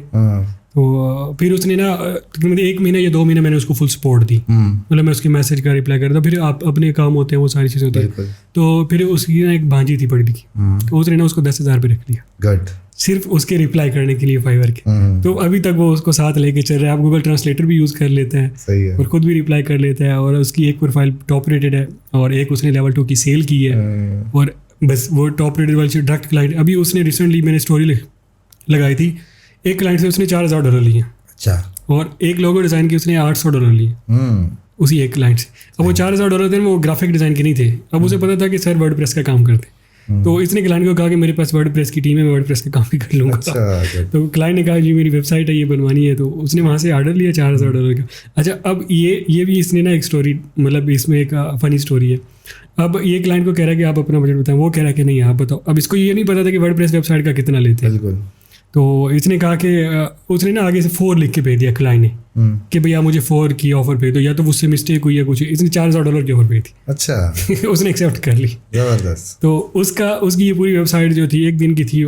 तो फिर उसने ना तकरीबन 1 महीना या 2 महीने मैंने उसको फुल सपोर्ट दी। मतलब मैं उसके मैसेज का रिप्लाई करता, फिर आप अपने काम होते हैं, वो सारी चीज़ें होती हैं। तो फिर उसकी ना एक भांजी थी पढ़ी लिखी, तो उसने ना उसको 10,000 पे रख लिया। गुड। सिर्फ उसके रिप्लाई करने के लिए फाइवर के। तो अभी तक वो उसको साथ लेके चल रहा है। आप गूगल ट्रांसलेटर भी यूज़ कर लेते हैं। सही है। और खुद भी रिप्लाई कर लेता है। और उसकी एक प्रोफाइल टॉप रेटेड है, और एक उसने लेवल 2 की सेल की है। और बस वो टॉप रेटेड वाली डायरेक्ट क्लाइंट। अभी उसने रिसेंटली मैंने स्टोरी लगाई थी, एक क्लाइंट से उसने $4,000 लिए। अच्छा। और एक लोगो डिज़ाइन की उसने $800 लिए उसी एक क्लाइंट से। अब वो $4,000 थे, वो ग्राफिक डिज़ाइन के नहीं थे। अब उसे पता था कि सर वर्डप्रेस का काम करते, तो इसने क्लाइंट को कहा कि मेरे पास वर्डप्रेस की टीम है, मैं वर्डप्रेस का काम भी कर लूँगा। तो क्लाइंट ने कहा जी मेरी वेबसाइट है, ये बनवानी है। तो उसने वहाँ से ऑर्डर लिया $4,000 का। अच्छा, अब ये भी इसने ना एक स्टोरी, मतलब इसमें एक फ़नी स्टोरी है। अब ये क्लाइंट को कह रहा है कि आप अपना बजट बताएं, वो कह रहा है कि नहीं आप बताओ। अब इसको ये नहीं पता था कि वर्डप्रेस वेबसाइट का कितना लेते हैं। तो इसने कहा कि उसने ना आगे से 4 लिख के भेज दिया क्लाइंट ने कि भैया मुझे 4 की ऑफर भेज दो, या तो उससे मिस्टेक हुई है कुछ। इसने $4,000 की ऑफर भेजी थी। अच्छा। उसने एक्सेप्ट कर ली। जबरदस्त। तो उसकी ये पूरी वेबसाइट जो थी 1 दिन की थी।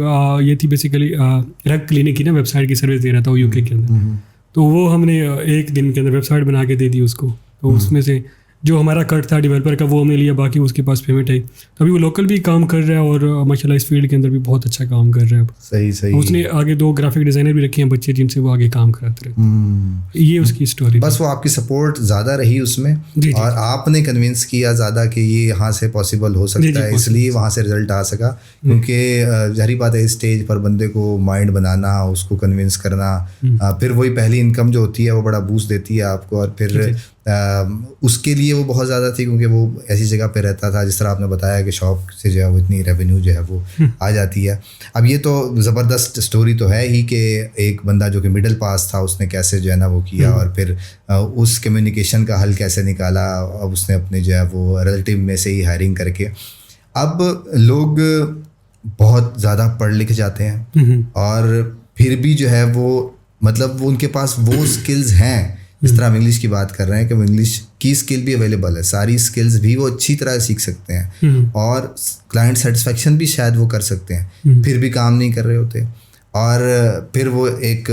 ये थी बेसिकली रग क्लिनिक की ना वेबसाइट की सर्विस दे रहा था वो यूके के अंदर। तो वो हमने 1 दिन के अंदर वेबसाइट बना के दे दी उसको। तो उसमें से जो हमारा कट था डेवलपर का वो हमने लिया, बाकी उसके पास पेमेंट है। तो अभी वो लोकल भी काम कर रहा है, और माशाल्लाह इस फील्ड के अंदर भी बहुत अच्छा काम कर रहा है। सही सही। उसने आगे 2 ग्राफिक डिज़ाइनर भी रखे हैं बच्चे, जिनसे वो आगे काम कराते रहते। ये उसकी स्टोरी। बस वो आपकी सपोर्ट ज़्यादा रही उसमें, और आपने कन्विंस किया ज़्यादा कि ये यहाँ से पॉसिबल हो सकता है, इसलिए वहाँ से रिजल्ट आ सका। क्योंकि जाहिर बात है, इस स्टेज पर बंदे को माइंड बनाना, उसको कन्विंस करना, फिर वही पहली इनकम जो होती है वो बड़ा बूस्ट देती है आपको। और फिर उसके लिए वो बहुत ज़्यादा थी, क्योंकि वो ऐसी जगह पे रहता था, जिस तरह आपने बताया कि शॉप से जो है वो इतनी रेवेन्यू जो है वो आ जाती है। अब ये तो ज़बरदस्त स्टोरी तो है ही कि एक बंदा जो कि मिडिल पास था, उसने कैसे जो है ना वो किया, और फिर उस कम्युनिकेशन का हल कैसे निकाला। अब उसने अपने जो है वो रिलेटिव में से ही हायरिंग करके। अब लोग बहुत ज़्यादा पढ़ लिख जाते हैं, और फिर भी जो है वो मतलब वो उनके पास वो स्किल्स हैं। इस तरह हम इंग्लिश की बात कर रहे हैं कि वो इंग्लिश की स्किल भी अवेलेबल है, सारी स्किल्स भी वो अच्छी तरह सीख सकते हैं, और क्लाइंट सेटिस्फेक्शन भी शायद वो कर सकते हैं, फिर भी काम नहीं कर रहे होते। और फिर वो एक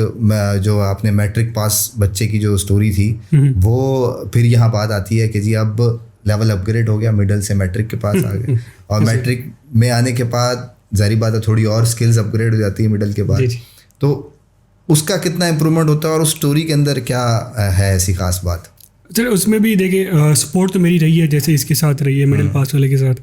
जो आपने मैट्रिक पास बच्चे की जो स्टोरी थी, वो फिर यहाँ बात आती है कि जी अब लेवल अपग्रेड हो गया, मिडिल से मैट्रिक के पास आ गए, और मैट्रिक में आने के बाद जाहिर बात है थोड़ी और स्किल्स अपग्रेड हो जाती है मिडिल के बाद। तो उसका कितना इम्प्रूवमेंट होता है, और उस स्टोरी के अंदर क्या है ऐसी खास बात? चलो उसमें भी देखिए सपोर्ट तो मेरी रही है, जैसे इसके साथ रही है मिडिल पास वाले के साथ।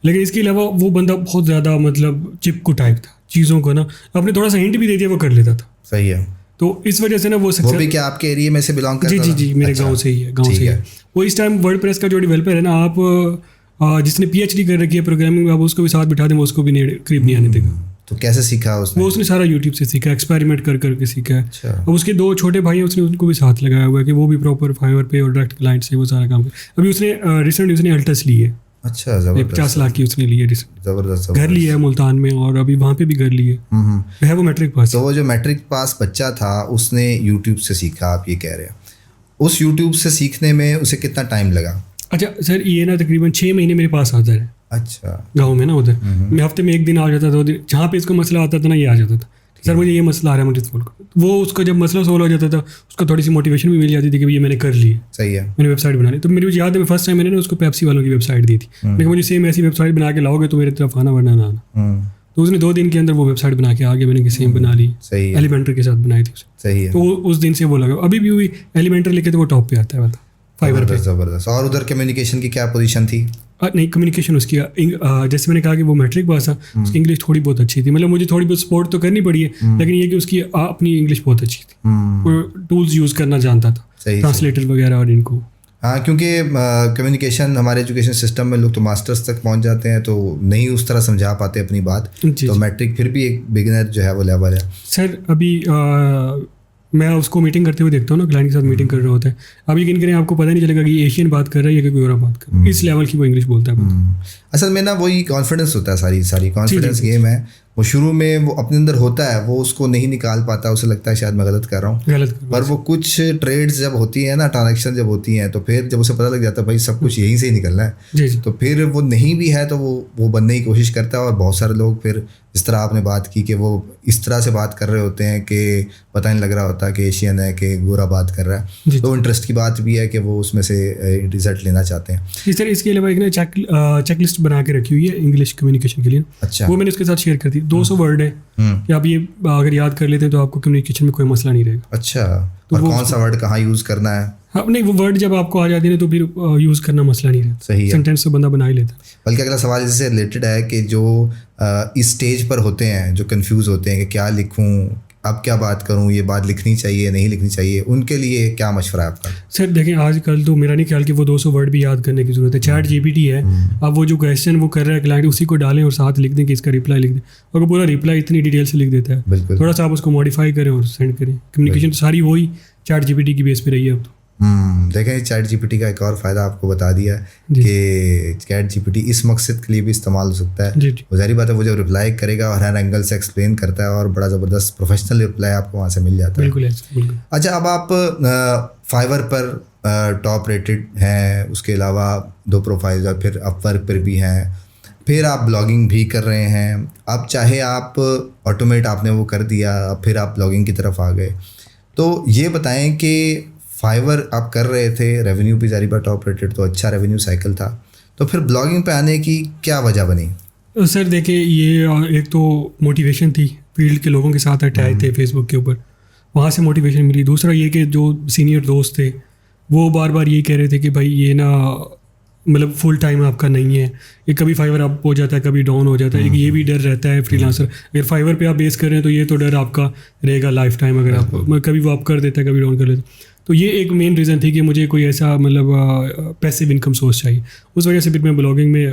लेकिन इसके अलावा वो बंदा बहुत ज़्यादा मतलब चिपकू टाइप था, चीज़ों को ना अपने थोड़ा सा हिंट भी दे दिया वो कर लेता था। सही है। तो इस वजह से ना वो भी क्या आपके एरिया में से बिलोंग करता? जी जी जी, मेरे गाँव से ही है, गाँव से ही है वो। इस टाइम वर्डप्रेस का जो डेवलपर है ना, आप जिसने PhD कर रखी है प्रोग्रामिंग में, आप उसको भी साथ बिठा दें, वो उसको भी करीब नहीं आने देगा। तो कैसे सीखा उसने? वो उसने सारा यूट्यूब से सीखा, एक्सपेरिमेंट कर करके सीखा है। अच्छा। अब उसके 2 छोटे भाई हैं, उसने उनको भी साथ लगाया हुआ है कि वो भी प्रॉपर फाइवर पे और डायरेक्ट क्लाइंट से वो सारा काम कर। अभी उसने रिसेंट उसने अल्टस ली है। अच्छा, जबरदस्त। 50 लाख की उसने ली है रिसेंट। जबरदस्त। घर लिया है मुल्तान में और अभी वहाँ पे भी घर लिए है। वो मैट्रिक पास। तो वो जो मैट्रिक पास बच्चा था उसने यूट्यूब से सीखा, आप ये कह रहे हैं। उस यूट्यूब से सीखने में उसे कितना टाइम लगा? अच्छा सर, ये ना तकरीबन 6 महीने मेरे पास आता है। अच्छा। गाँव में ना उधर मैं हफ्ते में 1 दिन आ जाता था, जहाँ पे इसको मसला आता था ना ये आ जाता था, सर मुझे ये मसला आ रहा है मुझे सोल्व कर। वो उसका जब मसला सोल्व हो जाता था उसको थोड़ी सी मोटिवेशन भी मिल जाती थी कि ये मैंने कर ली है। सही है। मैंने वेबसाइट बना ली। तो मेरी याद है फर्स्ट टाइम मैंने ना उसको पेप्सी वालों की वेबसाइट दी थी। लेकिन मुझे सेम ऐसी वेबसाइट बना के लाओगे तो मेरे तरफ आना वरना ना आना। तो उसने 2 दिन के अंदर वो वेबसाइट बना के आगे मैंने सेम बना ली। सही है। एलिमेंटर के साथ बनाई थी उसे। सही है। तो उस दिन से वो लगा। अभी भी वही एलिमेंटर लेके तो वो टॉप पे आता है वाला फाइवर पे। जबरदस्त। और उधर कम्युनिकेशन की क्या पोजीशन थी? नहीं, कम्युनिकेशन उसकी जैसे मैंने कहा कि वो मैट्रिक पास था, उसकी इंग्लिश थोड़ी बहुत अच्छी थी। मतलब मुझे थोड़ी बहुत सपोर्ट तो करनी पड़ी है, लेकिन ये कि उसकी अपनी इंग्लिश बहुत अच्छी थी। वो टूल्स यूज़ करना जानता था, ट्रांसलेटर वगैरह और इनको। हाँ, क्योंकि कम्युनिकेशन हमारे एजुकेशन सिस्टम में लोग तो मास्टर्स तक पहुंच जाते हैं तो नहीं उस तरह समझा पाते अपनी बात। तो मैट्रिक फिर भी एक बिगिनर जो है वो लेवल है। सर अभी मैं उसको मीटिंग करते हुए देखता हूँ ना, क्लाइंट के साथ मीटिंग कर रहा होता है। अब यकीन करें आपको पता नहीं चलेगा कि एशियन बात कर रहा है या कोई और बात कर रहा है। इस लेवल की वो इंग्लिश बोलता है। असल में ना वही कॉन्फिडेंस होता है, सारी कॉन्फिडेंस गेम है। वो शुरू में वो अपने अंदर होता है, वो उसको नहीं निकाल पाता, उसे लगता है शायद मैं गलत कर रहा हूँ। पर वो कुछ ट्रेड्स जब होती है ना, ट्रांजैक्शन जब होती हैं, तो फिर जब उसे पता लग जाता है भाई सब कुछ यहीं से ही निकलना है, तो फिर वो नहीं भी है तो वो बनने की कोशिश करता है। और बहुत सारे लोग फिर जिस तरह आपने बात की कि वो इस तरह से बात कर रहे होते हैं कि पता नहीं लग रहा होता कि एशियन है कि गोरा बात कर रहा है। तो इंटरेस्ट की बात भी है कि वो उसमें से रिजल्ट लेना चाहते हैं। इस तरह इसके अलावा एक ना चेकलिस्ट बना के रखी हुई है इंग्लिश कम्युनिकेशन के लिए। अच्छा। वो मैंने उसके साथ शेयर कर दी। 200 वर्ड है कि आप ये अगर याद कर लेते हैं तो आपको कम्युनिकेशन में कोई मसला नहीं रहेगा। अच्छा। तो कौन सा वर्ड कहाँ यूज़ करना है? हाँ, नहीं वो वर्ड जब आपको आ जाते हैं तो फिर यूज़ करना मसला नहीं रहता। सही है। सेंटेंस तो बंदा बना ही लेता है। बल्कि अगला सवाल इससे रिलेटेड है कि जो इस स्टेज पर होते हैं, जो कंफ्यूज होते हैं कि क्या लिखूं, अब क्या बात करूं, ये बात लिखनी चाहिए नहीं लिखनी चाहिए, उनके लिए क्या मशवरा है आपका? सर देखें, आजकल तो मेरा नहीं ख्याल कि वो 200 वर्ड भी याद करने की ज़रूरत है। चैट जीपीटी है, अब वो जो क्वेश्चन वो कर रहा है क्लाइंट उसी को डालें और साथ लिख दें कि इसका रिप्लाई लिख दें, और वो पूरा रिप्लाई इतनी डिटेल से लिख देता है। थोड़ा सा आप उसको मॉडिफाई करें और सेंड करें। कम्युनिकेशन तो सारी वही चैट जीपीटी की बेस पे रही है अब तो। देखें, चैट जीपीटी का एक और फ़ायदा आपको बता दिया कि चैट जीपीटी इस मकसद के लिए भी इस्तेमाल हो सकता है। वो जाहिर बात है, वो जब रिप्लाई करेगा और हर एंगल से एक्सप्लेन करता है और बड़ा ज़बरदस्त प्रोफेशनल रिप्लाई आपको वहाँ से मिल जाता है। बिल्कुल। अच्छा, अब आप फाइवर पर टॉप रेटेड हैं, उसके अलावा 2 प्रोफाइल और फिर अपवर्क पर भी हैं, फिर आप ब्लॉगिंग भी कर रहे हैं। अब चाहे आप ऑटोमेट आपने वो कर दिया, अब फिर आप ब्लॉगिंग की तरफ आ गए, तो ये बताएं कि फाइवर आप कर रहे थे, रेवेन्यू भी जारी बात टॉप रेटेड, तो अच्छा रेवेन्यू साइकिल था, तो फिर ब्लॉगिंग पे आने की क्या वजह बनी? सर देखिए, ये एक तो मोटिवेशन थी, फील्ड के लोगों के साथ अटैच थे फेसबुक के ऊपर, वहाँ से मोटिवेशन मिली। दूसरा ये कि जो सीनियर दोस्त थे वो बार बार यही कह रहे थे कि भाई ये ना मतलब फुल टाइम आपका नहीं है, ये कभी फाइवर अप हो जाता है कभी डाउन हो जाता है। एक ये भी डर रहता है फ्रीलांसर, अगर फाइवर पे आप बेस कर रहे हैं तो ये तो डर आपका रहेगा लाइफ टाइम, अगर आप कभी वो आप कर देता है कभी डाउन कर लेता है। तो ये एक मेन रीज़न थी कि मुझे कोई ऐसा मतलब पैसिव इनकम सोर्स चाहिए। उस वजह से फिर मैं ब्लॉगिंग में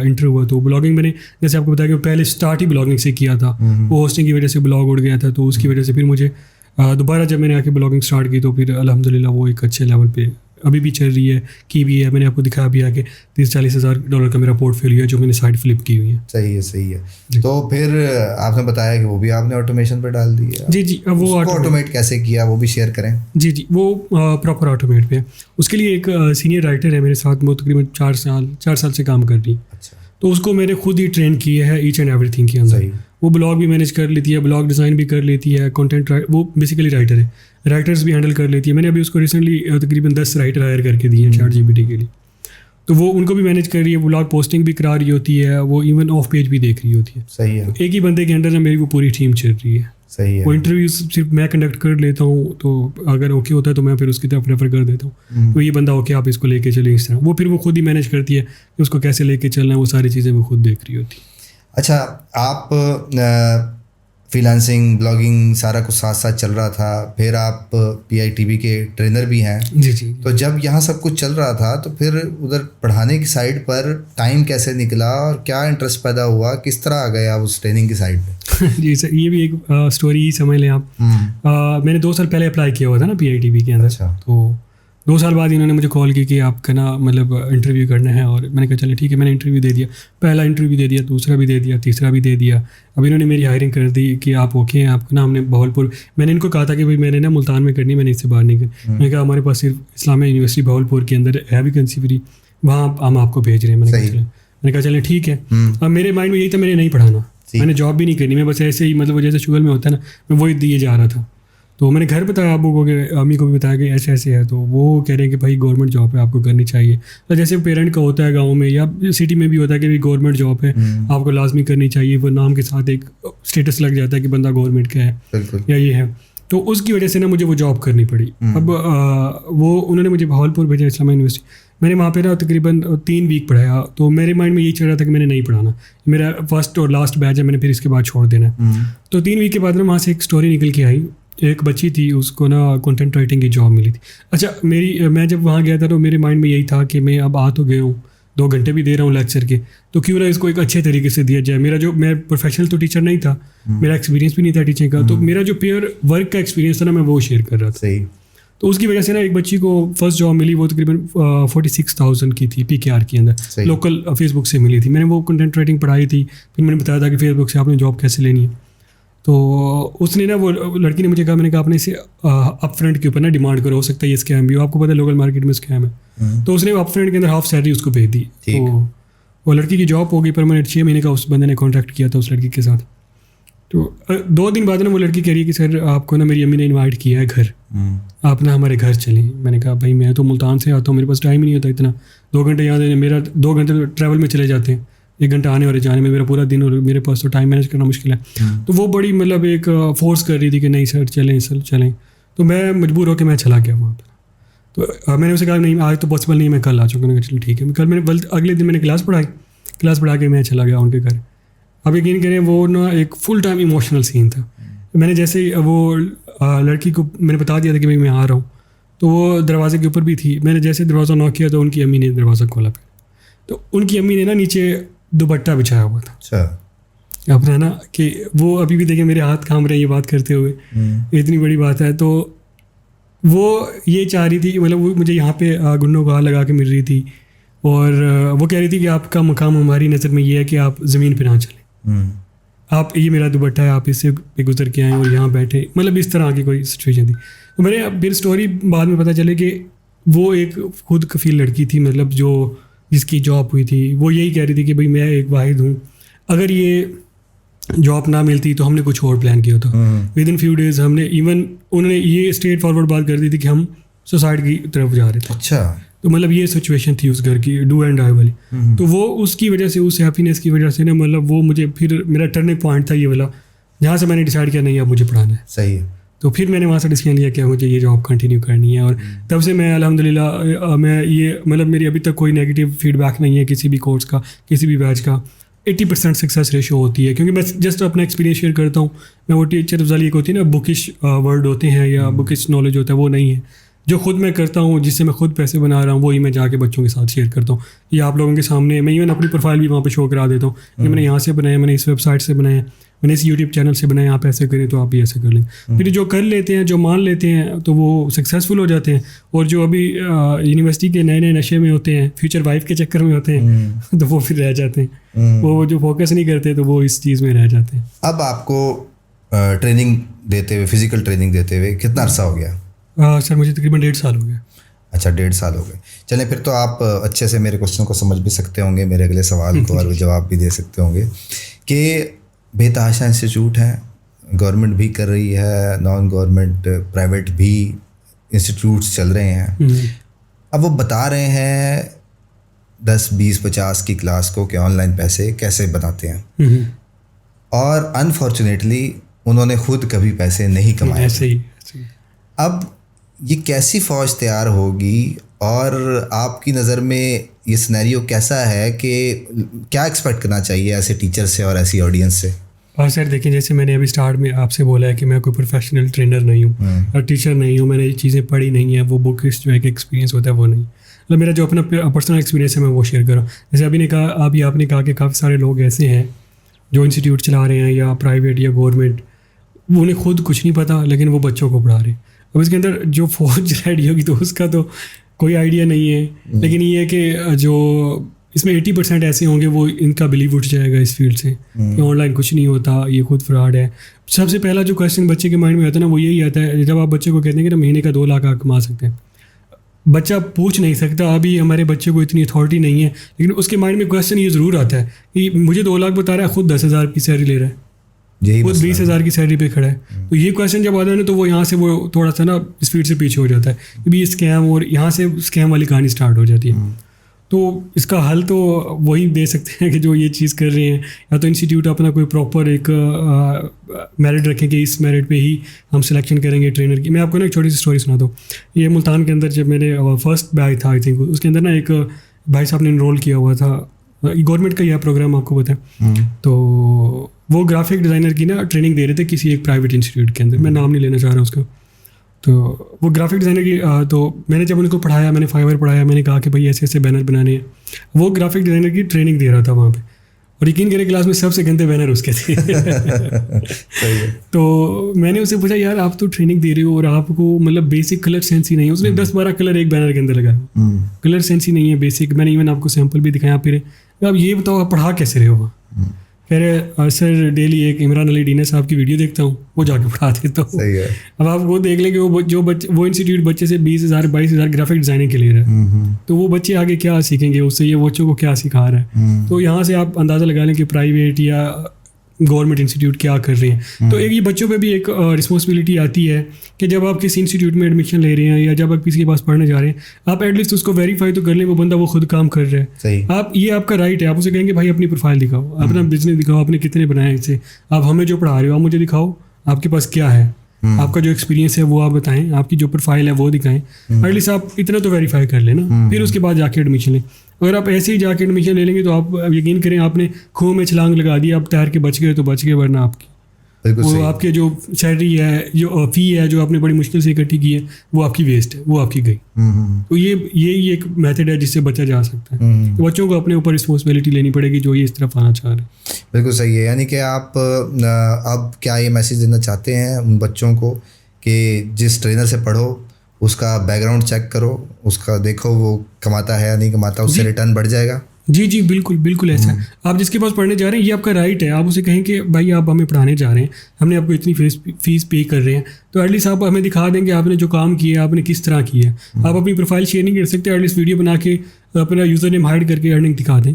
इंटर हुआ। तो ब्लॉगिंग मैंने जैसे आपको बताया कि पहले स्टार्ट ही ब्लॉगिंग से किया था, वो होस्टिंग की वजह से ब्लॉग उड़ गया था, तो उसकी वजह से फिर मुझे दोबारा जब मैंने आके ब्लॉगिंग स्टार्ट की तो फिर अल्हम्दुलिल्लाह वो एक अच्छे लेवल पे अभी भी चल रही है, की भी है। मैंने आपको दिखाया भी है कि $30-40,000 का मेरा पोर्टफोलियो है जो मैंने साइड फ्लिप की हुई है। सही है। तो फिर आपने बताया कि वो भी आपने ऑटोमेशन पर डाल दी है। जी। अब वो ऑटोमेट कैसे किया वो भी शेयर करें। जी, वो प्रॉपर ऑटोमेट पे। उसके लिए एक सीनियर राइटर है मेरे साथ, वो तकरीबन 4 साल से काम कर रही है। अच्छा। तो उसको मैंने खुद ही ट्रेन किया है ईच एंड एवरीथिंग के अंदर। वो ब्लॉग भी मैनेज कर लेती है, ब्लॉग डिज़ाइन भी कर लेती है, कंटेंट वो बेसिकली राइटर है, राइटर्स भी हैंडल कर लेती है। मैंने अभी उसको रिसेंटली तकरीबन 10 राइटर हायर करके दिए हैं चैट जीपीटी के लिए, तो वो उनको भी मैनेज कर रही है, ब्लॉग पोस्टिंग भी करा रही होती है, वो इवन ऑफ पेज भी देख रही होती है। सही है। तो एक ही बंदे के अंडर में मेरी वो पूरी टीम चल रही है। सही है। वो इंटरव्यू सिर्फ मैं कंडक्ट कर लेता हूँ, तो अगर ओके होता है तो मैं फिर उसकी तरफ रेफर कर देता हूँ, तो ये बंदा ओके आप इसको लेके चले इस तरह। वो फिर वो खुद ही मैनेज करती है कि उसको कैसे लेके चलना है, वो सारी चीज़ें वो खुद देख रही होती है। अच्छा, आप फ्रीलांसिंग, ब्लॉगिंग सारा कुछ साथ साथ चल रहा था। फिर आप PITB के ट्रेनर भी हैं। जी जी। तो जब यहाँ सब कुछ चल रहा था तो फिर उधर पढ़ाने की साइड पर टाइम कैसे निकला और क्या इंटरेस्ट पैदा हुआ, किस तरह आ गए आप उस ट्रेनिंग की साइड पे? जी सर, ये भी एक स्टोरी ही समझ लें आप। मैंने 2 साल पहले अप्लाई किया हुआ था ना PITB के अंदर। अच्छा। तो 2 साल बाद इन्होंने मुझे कॉल की कि आपका ना मतलब इंटरव्यू करना है, और मैंने कहा चलो ठीक है। मैंने इंटरव्यू दे दिया, पहला इंटरव्यू दे दिया, दूसरा भी दे दिया, तीसरा भी दे दिया। अब इन्होंने मेरी हायरिंग कर दी कि आप ओके हैं, आपको ना हमने भावलपुर, मैंने इनको कहा था कि भाई मैंने ना मुल्तान में करनी, मैंने इससे बाहर नहीं करनी। मैंने कहा हमारे पास सिर्फ इस्लामिया यूनिवर्सिटी भावलपुर के अंदर है वैकेंसी फ्री, वहाँ हम आपको भेज रहे हैं। मैंने कहा चलें ठीक है। अब मेरे माइंड में यही था, मैंने नहीं पढ़ाना, मैंने जॉब भी नहीं करनी, मैं बस ऐसे ही मतलब जैसे शुगर में होता है ना, मैं वही दिए जा रहा था। तो मैंने घर बताया अबू को, अम्मी को भी बताया कि ऐसे ऐसे है। तो वो कह रहे हैं कि भाई गवर्नमेंट जॉब है, आपको करनी चाहिए। तो जैसे पेरेंट का होता है गांव में या सिटी में भी होता है कि भाई गवर्नमेंट जॉब है, आपको लाजमी करनी चाहिए। वो नाम के साथ एक स्टेटस लग जाता है कि बंदा गवर्नमेंट का है या ये है। तो उसकी वजह से ना मुझे वो जॉब करनी पड़ी। अब वो उन्होंने मुझे भावलपुर भेजा, इस्लामिया यूनिवर्सिटी। मैंने वहाँ पे ना तकरीबन 3 वीक पढ़ाया। तो मेरे माइंड में यही चल रहा था कि मैंने नहीं पढ़ाना, मेरा फर्स्ट और लास्ट बैच है, मैंने फिर इसके बाद छोड़ देना है। तो 3 वीक के बाद ना वहाँ से एक स्टोरी निकल के आई। एक बच्ची थी, उसको ना कंटेंट राइटिंग की जॉब मिली थी। अच्छा, मैं जब वहाँ गया था तो मेरे माइंड में यही था कि मैं अब आ तो गया हूँ, 2 घंटे भी दे रहा हूँ लेक्चर के, तो क्यों ना इसको एक अच्छे तरीके से दिया जाए। मैं प्रोफेशनल तो टीचर नहीं था, मेरा एक्सपीरियंस भी नहीं था टीचिंग का, तो मेरा जो पेयर वर्क का एक्सपीरियंस था ना, मैं वो शेयर कर रहा था। सही। तो उसकी वजह से ना एक बच्ची को फर्स्ट जॉब मिली, वो तकरीबन 46,000 की थी PKR के अंदर, लोकल फेसबुक से मिली थी। मैंने वो कंटेंट राइटिंग पढ़ाई थी, फिर मैंने बताया था कि फेसबुक से आपने जॉब कैसे लेनी है। तो उसने ना, वो लड़की ने मुझे कहा, मैंने कहा आपने इसे अप फ्रंट के ऊपर ना डिमांड करो, हो सकता है ये स्कैम भी हो, आपको पता है लोकल मार्केट में स्कैम है। तो उसने अप फ्रंट के अंदर हाफ सैलरी उसको भेज दी। तो वो लड़की की जॉब हो गई, परमानेंट 6 महीने का उस बंदे ने कॉन्ट्रैक्ट किया था उस लड़की के साथ। तो 2 दिन बाद ना वो लड़की कह रही है कि सर आपको ना मेरी अम्मी ने इन्वाइट किया है घर, आप ना हमारे घर चलें। मैंने कहा भाई मैं तो मुल्तान से आता हूँ, मेरे पास टाइम ही नहीं होता इतना, 2 घंटे यहाँ देने, मेरा 2 घंटे तो ट्रैवल में चले जाते हैं, 1 घंटा आने और जाने में मेरा पूरा दिन, और मेरे पास तो टाइम मैनेज करना मुश्किल है। तो वो बड़ी मतलब एक फोर्स कर रही थी कि नहीं सर चलें। तो मैं मजबूर होकर मैं चला गया वहाँ पर। तो मैंने उसे कहा नहीं आज तो पॉसिबल नहीं, मैं कल आ चुका। मैंने कहा चलो ठीक है। मैंने अगले दिन मैंने क्लास पढ़ा के मैं चला गया उनके घर। अब यकीन करें वो ना एक फुल टाइम इमोशनल सीन था। मैंने जैसे वो लड़की को मैंने बता दिया था कि भाई मैं आ रहा हूँ, तो वो दरवाजे के ऊपर भी थी। मैंने जैसे दरवाज़ा नॉक किया तो उनकी अम्मी ने दरवाज़ा खोला। तो उनकी अम्मी ने ना नीचे दुपट्टा बिछाया हुआ था। अच्छा। अपना ना कि वो अभी भी देखें मेरे हाथ काम रहे ये बात करते हुए, इतनी बड़ी बात है। तो वो ये चाह रही थी, मतलब वो मुझे यहाँ पे गुन्नों को हाथ लगा के मिल रही थी, और वो कह रही थी कि आपका मकाम हमारी नज़र में ये है कि आप ज़मीन पर ना चलें, आप ये मेरा दुपट्टा है, आप इससे पे गुजर के आए और यहाँ बैठे, मतलब इस तरह की कोई सिचुएशन थी। तो मैंने फिर स्टोरी बाद में पता चले कि वो एक खुद कफील लड़की थी, मतलब जो जिसकी जॉब हुई थी, वो यही कह रही थी कि भाई मैं एक वाहिद हूँ, अगर ये जॉब ना मिलती तो हमने कुछ और प्लान किया होता। विद इन फ्यू डेज़ हमने उन्होंने ये स्ट्रेट फॉरवर्ड बात कर दी थी कि हम सुसाइड की तरफ जा रहे थे। अच्छा। तो मतलब ये सिचुएशन थी उस घर की, डू एंड डाई वाली। तो वो उसकी वजह से, उस हैप्पीनेस की वजह से ना, मतलब वो मुझे फिर मेरा टर्निंग पॉइंट था ये वाला, जहाँ से मैंने डिसाइड किया नहीं अब मुझे पढ़ाना है। सही है। तो फिर मैंने वहाँ से डिसीजन लिया कि मुझे ये जॉब कंटिन्यू करनी है, और तब से मैं अल्हम्दुलिल्लाह मैं ये मतलब मेरी अभी तक कोई नेगेटिव फीडबैक नहीं है किसी भी कोर्स का, किसी भी बैच का। 80% सक्सेस रेशो होती है, क्योंकि मैं जस्ट अपना एक्सपीरियंस शेयर करता हूँ। मैं वो टीचर वाली एक होती है ना, बुकिश वर्ड होते हैं या बुकिश नॉलेज होता है, वो नहीं है। जो खुद मैं करता हूँ, जिससे मैं खुद पैसे बना रहा हूँ, वही मैं जाके बच्चों के साथ शेयर करता हूँ। ये आप लोगों के सामने मैं इवन अपनी प्रोफाइल भी वहाँ पे शो करा देता हूँ कि मैंने यहाँ से बनाया, मैंने इस वेबसाइट से बनाया, मैंने इस यूट्यूब चैनल से बनाया, आप ऐसे करें तो आप भी ऐसे कर लें। फिर जो कर लेते हैं, जो मान लेते हैं, तो वो सक्सेसफुल हो जाते हैं। और जो अभी यूनिवर्सिटी के नए नशे में होते हैं, फ्यूचर वाइफ के चक्कर में होते हैं, तो वो फिर रह जाते हैं। वो जो फोकस नहीं करते तो वो इस चीज़ में रह जाते हैं। अब आपको ट्रेनिंग देते हुए, फिजिकल ट्रेनिंग देते हुए कितना अर्सा हो गया? सर मुझे तकरीबन 1.5 साल हो गया। अच्छा, 1.5 साल हो गए। चलें, फिर तो आप अच्छे से मेरे क्वेश्चन को समझ भी सकते होंगे, मेरे अगले सवाल को, और जवाब भी दे सकते होंगे कि बेतहाशा इंस्टीट्यूट है, गवर्नमेंट भी कर रही है, नॉन गवर्नमेंट प्राइवेट भी इंस्टीट्यूट्स चल रहे हैं। अब वो बता रहे हैं 10, 20, 50 की क्लास को कि ऑनलाइन पैसे कैसे बनाते हैं, और अनफॉर्चुनेटली उन्होंने खुद कभी पैसे नहीं कमाए। ऐसे ही। अब ये कैसी फ़ौज तैयार होगी, और आपकी नज़र में ये सिनेरियो कैसा है कि क्या एक्सपेक्ट करना चाहिए ऐसे टीचर से और ऐसी ऑडियंस से? और सर देखिए, जैसे मैंने अभी स्टार्ट में आपसे बोला है कि मैं कोई प्रोफेशनल ट्रेनर नहीं हूँ और टीचर नहीं हूँ, मैंने ये चीज़ें पढ़ी नहीं है, वो बुक जो है कि एक्सपीरियंस होता है वो नहीं, मतलब मेरा जो अपना पर्सनल एक्सपीरियंस है मैं वो शेयर कर रहा हूँ। जैसे आपने कहा कि काफ़ी सारे लोग ऐसे हैं जो इंस्टीट्यूट चला रहे हैं या प्राइवेट या गवर्नमेंट, वो उन्हें खुद कुछ नहीं पता लेकिन वो बच्चों को पढ़ा रहे हैं। अब इसके अंदर जो फौज रेडी होगी तो उसका तो कोई आइडिया नहीं है, लेकिन ये है कि जो इसमें 80% ऐसे होंगे वो इनका बिलीव उठ जाएगा इस फील्ड से कि ऑनलाइन कुछ नहीं होता, ये खुद फ्रॉड है। सबसे पहला जो क्वेश्चन बच्चे के माइंड में आता है ना वो यही आता है, जब आप बच्चे को कहते हैं कि ना महीने का 2 लाख आप कमा सकते हैं, बच्चा पूछ नहीं सकता, अभी हमारे बच्चे को इतनी अथॉरिटी नहीं है, लेकिन उसके माइंड में क्वेश्चन ये ज़रूर आता है कि मुझे 2 लाख बता रहा है, खुद 10,000 की सैलरी ले रहा है, खुद 20,000 की सैलरी पे खड़ा है। तो ये क्वेश्चन जब आता है ना तो वो यहाँ से वो थोड़ा सा ना स्पीड से पीछे हो जाता है कि ये स्कैम, और यहाँ से स्कैम वाली कहानी स्टार्ट हो जाती है। तो इसका हल तो वही दे सकते हैं कि जो ये चीज़ कर रहे हैं, या तो इंस्टीट्यूट अपना कोई प्रॉपर एक मेरिट रखें कि इस मेरिट पे ही हम सिलेक्शन करेंगे ट्रेनर की। मैं आपको ना एक छोटी सी स्टोरी सुना दूँ। ये मुल्तान के अंदर जब मेरे फर्स्ट बैच था आई थिंक, उसके अंदर ना एक भाई साहब ने इनरोल किया हुआ था, गवर्नमेंट का यह प्रोग्राम आपको बताएं, तो वो ग्राफिक डिज़ाइनर की ना ट्रेनिंग दे रहे थे किसी एक प्राइवेट इंस्टीट्यूट के अंदर, मैं नाम नहीं लेना चाह रहा उसका। तो वो ग्राफिक डिज़ाइनर की तो मैंने जब उनको पढ़ाया, मैंने फाइवर पढ़ाया, मैंने कहा कि भाई ऐसे ऐसे बैनर बनाने हैं, वो ग्राफिक डिज़ाइनर की ट्रेनिंग दे रहा था वहाँ पे, और यकीन करें क्लास में सबसे गंदे बैनर उसके थे। तो मैंने उससे पूछा, यार आप तो ट्रेनिंग दे रहे हो और आपको मतलब बेसिक कलर सेंस ही नहीं है। उसने 10-12 कलर एक बैनर के अंदर लगाया, कलर सेंस ही नहीं है बेसिक। मैंने इवन आपको सैंपल भी दिखाया, फिर अब ये बताओ आप पढ़ा कैसे रहे हो वहाँ? कह रहे सर डेली एक इमरान अली डीना साहब की वीडियो देखता हूँ, वो जाके पढ़ा देता हूँ। अब आप वो देख लेंगे वो इंस्टीट्यूट बच्चे से 20,000-22,000 ग्राफिक डिज़ाइनिंग के ले रहा है, तो वो बच्चे आगे क्या सीखेंगे उससे, ये बच्चों को क्या सिखा रहा है। तो यहाँ से आप अंदाज़ा लगा लें कि प्राइवेट या गवर्नमेंट इंस्टीट्यूट क्या कर रहे हैं। तो एक ये बच्चों पे भी एक रिस्पॉन्सिबिलिटी आती है कि जब आप किसी इंस्टीट्यूट में एडमिशन ले रहे हैं या जब आप किसी के पास पढ़ने जा रहे हैं, आप एटलीस्ट उसको वेरीफाई तो कर लें वो बंदा वो खुद काम कर रहा है। सही। आप ये आपका राइट है, आप उसे कहेंगे भाई अपनी प्रोफाइल दिखाओ, अपना बिजनेस दिखाओ, आपने कितने बनाए इससे, आप हमें जो पढ़ा रहे हो आप मुझे दिखाओ, आपके पास क्या है, आपका जो एक्सपीरियंस है वो आप बताएं, आपकी जो प्रोफाइल है वो दिखाएं, एटलीस्ट आप इतना तो वेरीफाई कर लेना, फिर उसके बाद जाके एडमिशन लें। अगर आप ऐसे ही जाके एडमिशन ले लेंगे तो आप यकीन करें आपने खूह में छलांग लगा दी, आप तैर के बच गए तो बच गए, वरना आपकी वो आपके जो सैलरी है, जो फ़ी है जो आपने बड़ी मुश्किल से इकट्ठी की है, वो आपकी वेस्ट है, वो आपकी गई। तो ये एक मेथड है जिससे बचा जा सकता है। तो बच्चों को अपने ऊपर रिस्पॉन्सिबिलिटी लेनी पड़ेगी जो ये इस तरफ आना चाह रहे हैं। बिल्कुल सही है। यानी कि आप अब क्या ये मैसेज देना चाहते हैं उन बच्चों को कि जिस ट्रेनर से पढ़ो उसका बैकग्राउंड चेक करो, उसका देखो वो कमाता है या नहीं कमाता, उससे रिटर्न बढ़ जाएगा। जी बिल्कुल ऐसा है। आप जिसके पास पढ़ने जा रहे हैं ये आपका राइट है, आप उसे कहें कि भाई आप हमें पढ़ाने जा रहे हैं, हमने आपको इतनी फीस पे कर रहे हैं, तो एटलीस्ट आप हमें दिखा देंगे आपने जो काम किया आपने किस तरह किया है। आप अपनी प्रोफाइल शेयर नहीं कर सकते, एटलीस्ट वीडियो बना के अपना यूज़र नेम हाइड करके अर्निंग दिखा दें,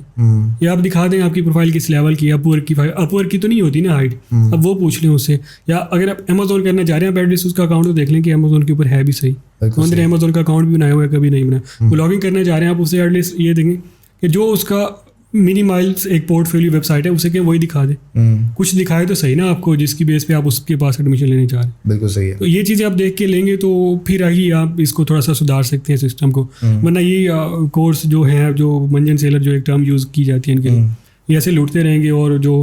या आप दिखा दें आपकी प्रोफाइल किस लेवल की। अपवर्क की तो नहीं होती ना हाइड, अब वो पूछ लें उससे। या अगर आप अमेजोन करना चाह रहे हैं, एटलीस्ट उसका अकाउंट तो देख लें कि अमेजोन के ऊपर है भी सही, उन्होंने अमेजोन का अकाउंट भी बनाया हुआ है, कभी नहीं बनाया। वो लॉगिन करने जा रहे हैं, आप उसे एटलीस्ट ये देंगे कि जो उसका मिनी माइल्स एक पोर्टफोलियो वेबसाइट है उसे क्या वही दिखा दे, कुछ दिखाए तो सही ना आपको, जिसकी बेस पे आप उसके पास एडमिशन लेने जा रहे हैं। बिल्कुल सही है। तो ये चीज़ें आप देख के लेंगे तो फिर ही आप इसको थोड़ा सा सुधार सकते हैं सिस्टम को। वरना ये कोर्स जो है, जो मंजन सेलर जो एक टर्म यूज़ की जाती है इनके लिए, ये ऐसे लूटते रहेंगे और जो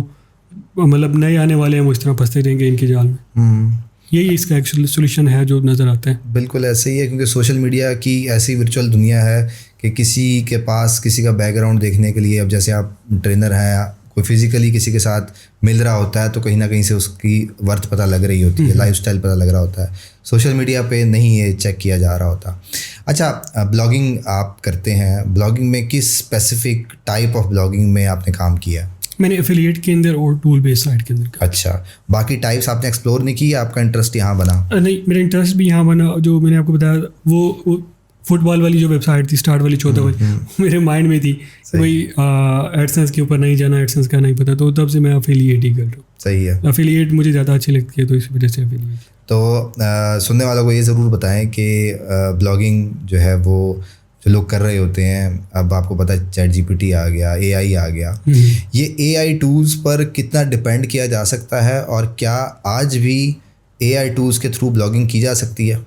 मतलब नए आने वाले हैं वो इस तरह फंसते रहेंगे इनके जाल में। यही इसका एक सोल्यूशन है जो नज़र आता है। बिल्कुल ऐसे ही है, क्योंकि सोशल मीडिया की ऐसी वर्चुअल दुनिया है कि किसी के पास किसी का बैकग्राउंड देखने के लिए, अब जैसे आप ट्रेनर हैं, कोई फिजिकली किसी के साथ मिल रहा होता है तो कहीं ना कहीं से उसकी वर्थ पता लग रही होती है, लाइफस्टाइल पता लग रहा होता है। सोशल मीडिया पे नहीं ये चेक किया जा रहा होता। अच्छा, ब्लॉगिंग आप करते हैं, ब्लॉगिंग में किस स्पेसिफिक टाइप ऑफ ब्लॉगिंग में आपने काम किया? मैंने एफिलिएट के अंदर और टूल बेस्ड साइट के अंदर। अच्छा, बाकी टाइप्स आपने एक्सप्लोर नहीं की, आपका इंटरेस्ट यहाँ बना? नहीं, मेरा इंटरेस्ट भी यहाँ बना। जो मैंने आपको बताया वो फुटबॉल वाली जो वेबसाइट थी, स्टार्ट वाली 14 वाली, मेरे माइंड में थी वही। एडसेंस के ऊपर नहीं जाना, एडसेंस का नहीं पता, तो तब से मैं एफिलिएट ही कर रहा हूँ। सही है, एफिलिएट मुझे ज़्यादा अच्छी लगती है तो इस वजह से एफिलिएट। तो सुनने वालों को ये ज़रूर बताएं कि ब्लॉगिंग जो है वो जो लोग कर रहे होते हैं, अब आपको पता है ChatGPT आ गया, AI आ गया, ये AI टूल्स पर कितना डिपेंड किया जा सकता है और क्या आज भी AI टूल्स के थ्रू ब्लॉगिंग की जा सकती है?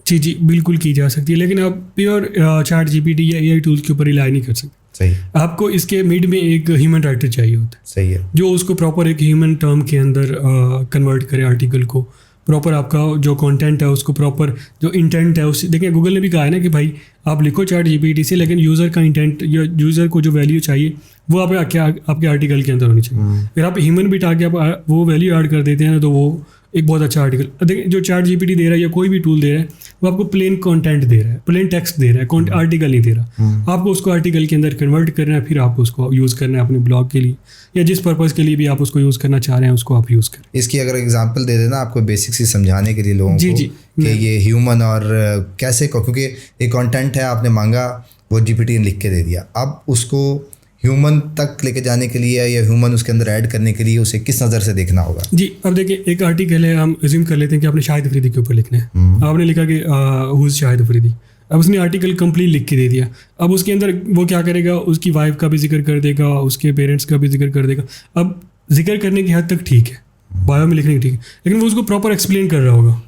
जी बिल्कुल की जा सकती है, लेकिन आप प्योर ChatGPT या AI टूल्स के ऊपर रिलाई नहीं कर सकते। सही आपको इसके मिड में एक ह्यूमन राइटर चाहिए होता है, सही है। जो उसको प्रॉपर एक ह्यूमन टर्म के अंदर कन्वर्ट करे आर्टिकल को, प्रॉपर आपका जो कंटेंट है उसको प्रॉपर जो इंटेंट है उस देखिए गूगल ने भी कहा है ना कि भाई आप लिखो चैट जीपीटी से, लेकिन यूज़र का इंटेंट या यूज़र को जो वैल्यू चाहिए वो आपके आर्टिकल के अंदर होनी चाहिए। अगर आप ह्यूमन बीट आके आप वो वैल्यू ऐड कर देते हैं तो वो एक बहुत अच्छा आर्टिकल देखिए जो चैट जीपीटी दे रहा है या कोई भी टूल दे रहा है वो आपको प्लेन कंटेंट दे रहा है, प्लेन टेक्स्ट दे रहा है, आर्टिकल नहीं दे रहा। आपको उसको आर्टिकल के अंदर कन्वर्ट करना है, फिर आपको उसको यूज़ करना है अपने ब्लॉग के लिए या जिस पर्पज़ के लिए भी आप उसको यूज़ करना चाह रहे हैं उसको आप यूज़ करें। इसकी अगर एग्जांपल दे देना आपको बेसिक से समझाने के लिए लोगों जी को जी कि ये ह्यूमन और कैसे क्योंकि एक कंटेंट है आपने मांगा वो जीपीटी ने लिख के दे दिया, अब उसको ह्यूमन तक लेके जाने के लिए या ह्यूमन उसके अंदर ऐड करने के लिए उसे किस नज़र से देखना होगा? जी अब देखिए एक आर्टिकल है, हम एज्यूम कर लेते हैं कि आपने शाहिद अफरीदी के ऊपर लिखना है। आपने लिखा कि हुज शाहिद अफरीदी, अब उसने आर्टिकल कंप्लीट लिख के दे दिया। अब उसके अंदर वो क्या करेगा, उसकी वाइफ का भी जिक्र कर देगा, उसके पेरेंट्स का भी जिक्र कर देगा। अब जिक्र करने की हद तक ठीक है, बायो में लिखने की ठीक है, लेकिन वो उसको प्रॉपर एक्सप्लेन कर रहा होगा।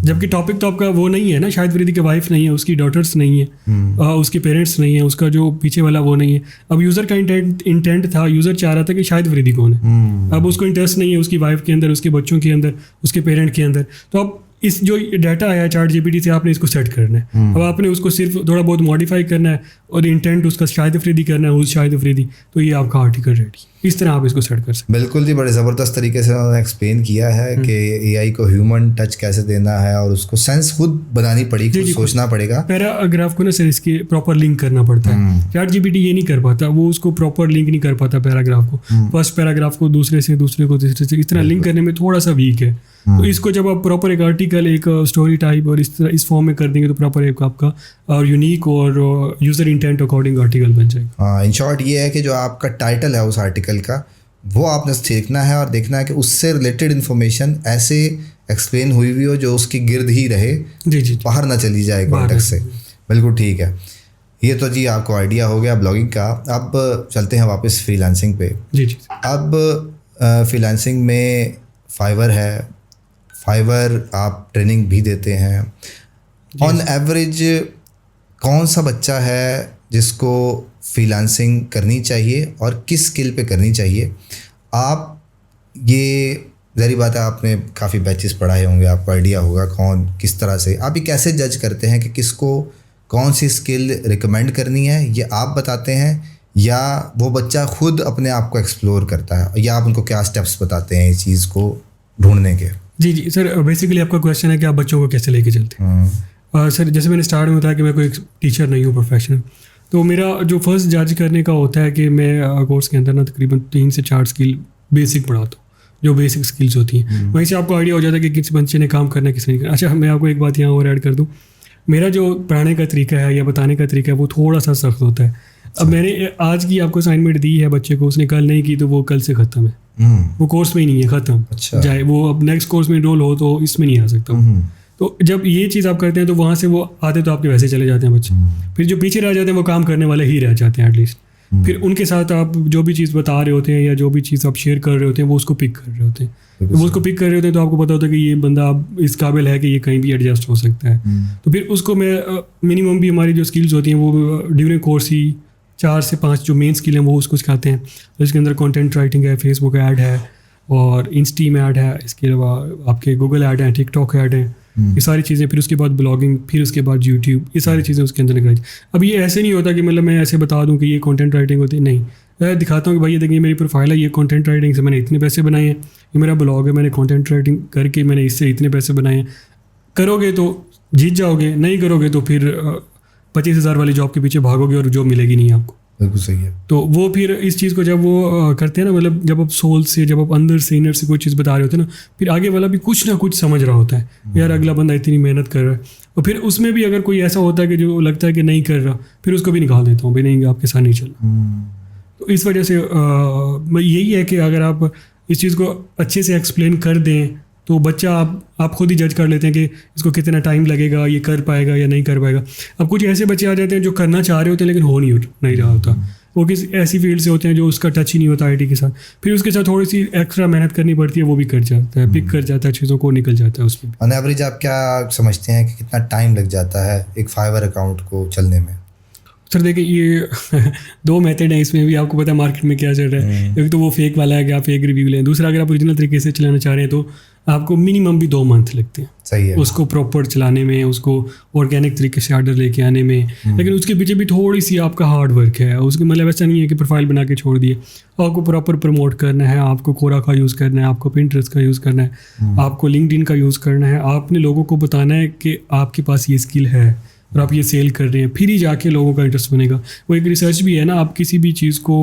जबकि टॉपिक तो आपका वो नहीं है ना, शाहिद अफरीदी की वाइफ नहीं है, उसकी डॉटर्स नहीं है, उसके पेरेंट्स नहीं है, उसका जो पीछे वाला वो नहीं है। अब यूज़र का इंटेंट था, यूज़र चाह रहा था कि शाहिद अफरीदी कौन है। अब उसको इंटरेस्ट नहीं है उसकी वाइफ के अंदर, उसके बच्चों के अंदर, उसके पेरेंट के अंदर। तो अब इस जो डाटा आया चैट जीपीटी से आपने इसको सेट करना है। अब आपने उसको सिर्फ थोड़ा बहुत मॉडिफाई करना है और इंटेंट उसका शाहिद अफरीदी करना है, उस शाहिद अफरीदी, तो ये आपका आर्टिकल रेडी। इस तरह आप इसको सेट कर सकते हैं। बिल्कुल जी, बड़े ज़बरदस्त तरीके से उन्होंने एक्सप्लेन किया है कि एआई को ह्यूमन टच कैसे देना है और उसको सेंस खुद बनानी पड़ेगी, खुद सोचना पड़ेगा। पैराग्राफ को ना सर इसके प्रॉपर लिंक करना पड़ता है। चैट जीपीटी ये नहीं कर पाता, वो उसको प्रॉपर लिंक नहीं कर पाता पैराग्राफ को, फर्स्ट पैराग्राफ को दूसरे से, दूसरे को तीसरे से, इस तरह लिंक करने में थोड़ा सा वीक है। तो इसको जब आप प्रॉपर एक आर्टिकल, एक स्टोरी टाइप और इस तरह इस फॉर्म में कर देंगे तो प्रॉपर एक आपका और यूनिक और यूज़र इंटेंट अकॉर्डिंग आर्टिकल बन जाएगा। हाँ, इन शॉर्ट ये है कि जो आपका टाइटल है उस आर्टिकल का वो आपने सीखना है और देखना है कि उससे रिलेटेड इन्फॉर्मेशन ऐसे एक्सप्लेन हुई हुई हो जो उसकी गिर्द ही रहे, जी बाहर ना चली जाए कॉन्टेक्स्ट से। बिल्कुल ठीक है, ये तो जी आपको आइडिया हो गया ब्लॉगिंग का। अब चलते हैं वापस फ्रीलांसिंग पे। जी। अब फ्रीलांसिंग में फाइवर है, फाइवर आप ट्रेनिंग भी देते हैं। ऑन एवरेज कौन सा बच्चा है जिसको फ्रीलांसिंग करनी चाहिए और किस स्किल पे करनी चाहिए? आप ये ज़ाहिर बात है आपने काफ़ी बैचेस पढ़ाए होंगे, आपको आइडिया होगा कौन किस तरह से, आप ये कैसे जज करते हैं कि किसको कौन सी स्किल रिकमेंड करनी है? ये आप बताते हैं या वो बच्चा खुद अपने आप को एक्सप्लोर करता है, या आप उनको क्या स्टेप्स बताते हैं इस चीज़ को ढूंढने के? जी सर, बेसिकली आपका क्वेश्चन है कि आप बच्चों को कैसे लेके चलते हैं। सर जैसे मैंने स्टार्ट में बताया कि मैं कोई टीचर नहीं हूँ प्रोफेशनल, तो मेरा जो फर्स्ट जज करने का होता है कि मैं कोर्स के अंदर ना तकरीबन 3 से 4 स्किल बेसिक पढ़ाता हूँ, जो बेसिक स्किल्स होती हैं। वहीं से आपको आइडिया हो जाता है कि किस बच्चे ने काम करना है, किस नहीं करना। अच्छा, मैं आपको एक बात यहाँ और ऐड कर दूँ, मेरा जो पढ़ाने का तरीका है या बताने का तरीका है वो थोड़ा सा सख्त होता है। अब मैंने आज की आपको असाइनमेंट दी है बच्चे को, उसने कल नहीं की तो वो कल से ख़त्म है, वो कोर्स में ही नहीं है, ख़त्म। अच्छा। चाहे वो अब नेक्स्ट कोर्स में इनरोल हो तो इसमें नहीं आ सकता। तो जब ये चीज़ आप करते हैं तो वहाँ से वो आते तो आपके वैसे चले जाते हैं बच्चे, फिर जो पीछे रह जाते हैं वो काम करने वाले ही रह जाते हैं एटलीस्ट। फिर उनके साथ आप जो भी चीज़ बता रहे होते हैं या जो भी चीज़ आप शेयर कर रहे होते हैं वो उसको पिक कर रहे होते हैं। वो उसको पिक कर रहे होते हैं तो आपको पता होता है कि ये बंदा इस काबिल है कि ये कहीं भी एडजस्ट हो सकता है। तो फिर उसको मैं मिनिमम भी हमारी जो स्किल्स होती हैं वो ड्यूरिंग कोर्स ही 4 से 5 जो मेन स्किल हैं वो उसको सिखाते हैं। तो इसके अंदर कंटेंट राइटिंग है, फेसबुक ऐड है और इंस्टीम ऐड है, इसके अलावा आपके गूगल ऐड है, टिकटॉक ऐड है, ये सारी चीज़ें। फिर उसके बाद ब्लॉगिंग, फिर उसके बाद यूट्यूब, ये सारी चीज़ें उसके अंदर निकल। अब ये ऐसे नहीं होता कि मतलब मैं ऐसे बता दूं कि ये कंटेंट राइटिंग होती है, नहीं। मैं दिखाता हूँ कि भाई ये देखिए मेरी प्रोफाइल है, ये कंटेंट राइटिंग से मैंने इतने पैसे बनाए हैं, ये मेरा ब्लॉग है, मैंने कंटेंट राइटिंग करके मैंने इससे इतने पैसे बनाए हैं। करोगे तो जीत जाओगे, नहीं करोगे तो फिर 25,000 वाली जॉब के पीछे भागोगे और जॉब मिलेगी नहीं आपको। बिल्कुल सही है। तो वो फिर इस चीज़ को जब वो करते हैं ना, मतलब जब आप सोल से, जब आप अंदर से, इनर से कोई चीज़ बता रहे होते हैं ना, फिर आगे वाला भी कुछ ना कुछ समझ रहा होता है, यार अगला बंदा इतनी मेहनत कर रहा है। और फिर उसमें भी अगर कोई ऐसा होता है कि जो लगता है कि नहीं कर रहा, फिर उसको भी निकाल देता हूँ, भाई नहीं आपके साथ नहीं चलना। तो इस वजह से यही है कि अगर आप इस चीज़ को अच्छे से एक्सप्लेन कर दें तो बच्चा आप खुद ही जज कर लेते हैं कि इसको कितना टाइम लगेगा, ये कर पाएगा या नहीं कर पाएगा। अब कुछ ऐसे बच्चे आ जाते हैं जो करना चाह रहे होते हैं लेकिन हो नहीं रहा होता, वो किसी ऐसी फील्ड से होते हैं जो उसका टच ही नहीं होता आईटी के साथ, फिर उसके साथ थोड़ी सी एक्स्ट्रा मेहनत करनी पड़ती है, वो भी कर जाता है, पिक कर जाता है चीज़ों को, निकल जाता है उसमें। ऑन एवरेज आप क्या समझते हैं कि कितना टाइम लग जाता है एक फाइवर अकाउंट को चलने में? सर देखिए ये दो मेथड है इसमें भी, आपको पता है मार्केट में क्या चल रहा है। एक तो वो फेक वाला है कि आप फेक रिव्यू लें, दूसरा अगर आप ओरिजिनल तरीके से चलाना चाह रहे हैं तो आपको मिनिमम भी 2 मंथ लगते हैं। सही है। उसको प्रॉपर चलाने में, उसको ऑर्गेनिक तरीके से ऑर्डर लेके आने में। लेकिन उसके पीछे भी थोड़ी सी आपका हार्ड वर्क है। उसके मतलब ऐसा नहीं है कि प्रोफाइल बना के छोड़ दिए, आपको प्रॉपर प्रमोट करना है, आपको कोरा का यूज़ करना है, आपको पिंटरेस्ट का यूज़ करना है, आपको लिंक्डइन का यूज़ करना है। आपने लोगों को बताना है कि आपके पास ये स्किल है और आप ये सेल कर रहे हैं, फिर ही जाके लोगों का इंटरेस्ट बनेगा। वो एक रिसर्च भी है ना, आप किसी भी चीज़ को,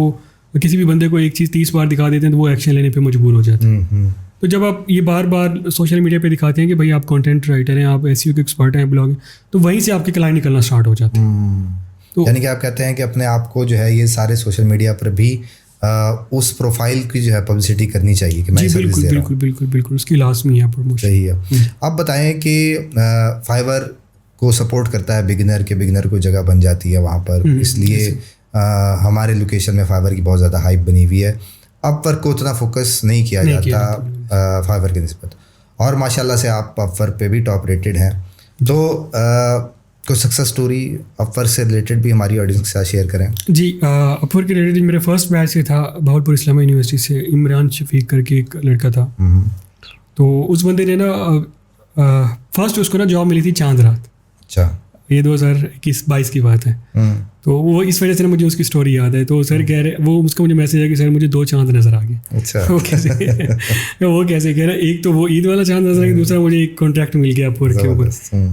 किसी भी बंदे को एक चीज़ 30 बार दिखा देते हैं तो वो एक्शन लेने पे मजबूर हो जाते हैं। तो जब आप ये बार बार सोशल मीडिया पे दिखाते हैं कि भाई आप कंटेंट राइटर हैं, आप एसईओ के एक्सपर्ट हैं, ब्लॉग, तो वहीं से आपके क्लाइंट निकलना स्टार्ट हो जाते हैं। तो यानी कि आप कहते हैं कि अपने आप को जो है ये सारे सोशल मीडिया पर भी उस प्रोफाइल की जो है पब्लिसिटी करनी चाहिए कि मैं सर्विस दे रहा हूं। बिल्कुल उसकी लाजमी है प्रमोशन। सही है। आप बताएं कि फाइवर को सपोर्ट करता है बिगिनर को जगह बन जाती है वहाँ पर, इसलिए हमारे लोकेशन में फाइवर की बहुत ज़्यादा हाइप बनी हुई है। अपवर्क को उतना फोकस नहीं किया जाता फाइवर की निस्बत, और माशाल्लाह से आप अपवर्क पे भी टॉप रेटेड हैं। तो कोई सक्सेस स्टोरी अपवर्क से रिलेटेड भी हमारी ऑडियंस के साथ शेयर करें। जी, अपवर्क के रिलेटेड मेरे फर्स्ट बैच से था, भावलपुर इस्लामिया यूनिवर्सिटी से इमरान शफीक करके एक लड़का था। तो उस बंदे ने ना फर्स्ट उसको ना जॉब मिली थी चांद रात। अच्छा, ये 2021-22 की बात है। तो वो इस वजह से ना मुझे उसकी स्टोरी याद है। तो सर कह रहे, वो उसका मुझे मैसेज है कि सर मुझे 2 चांद नज़र आ गए। अच्छा। वो कैसे कह रहा है, एक तो वो ईद वाला चांद नज़र आ गया, दूसरा मुझे एक कॉन्ट्रैक्ट मिल गया अपवर्क के ऊपर,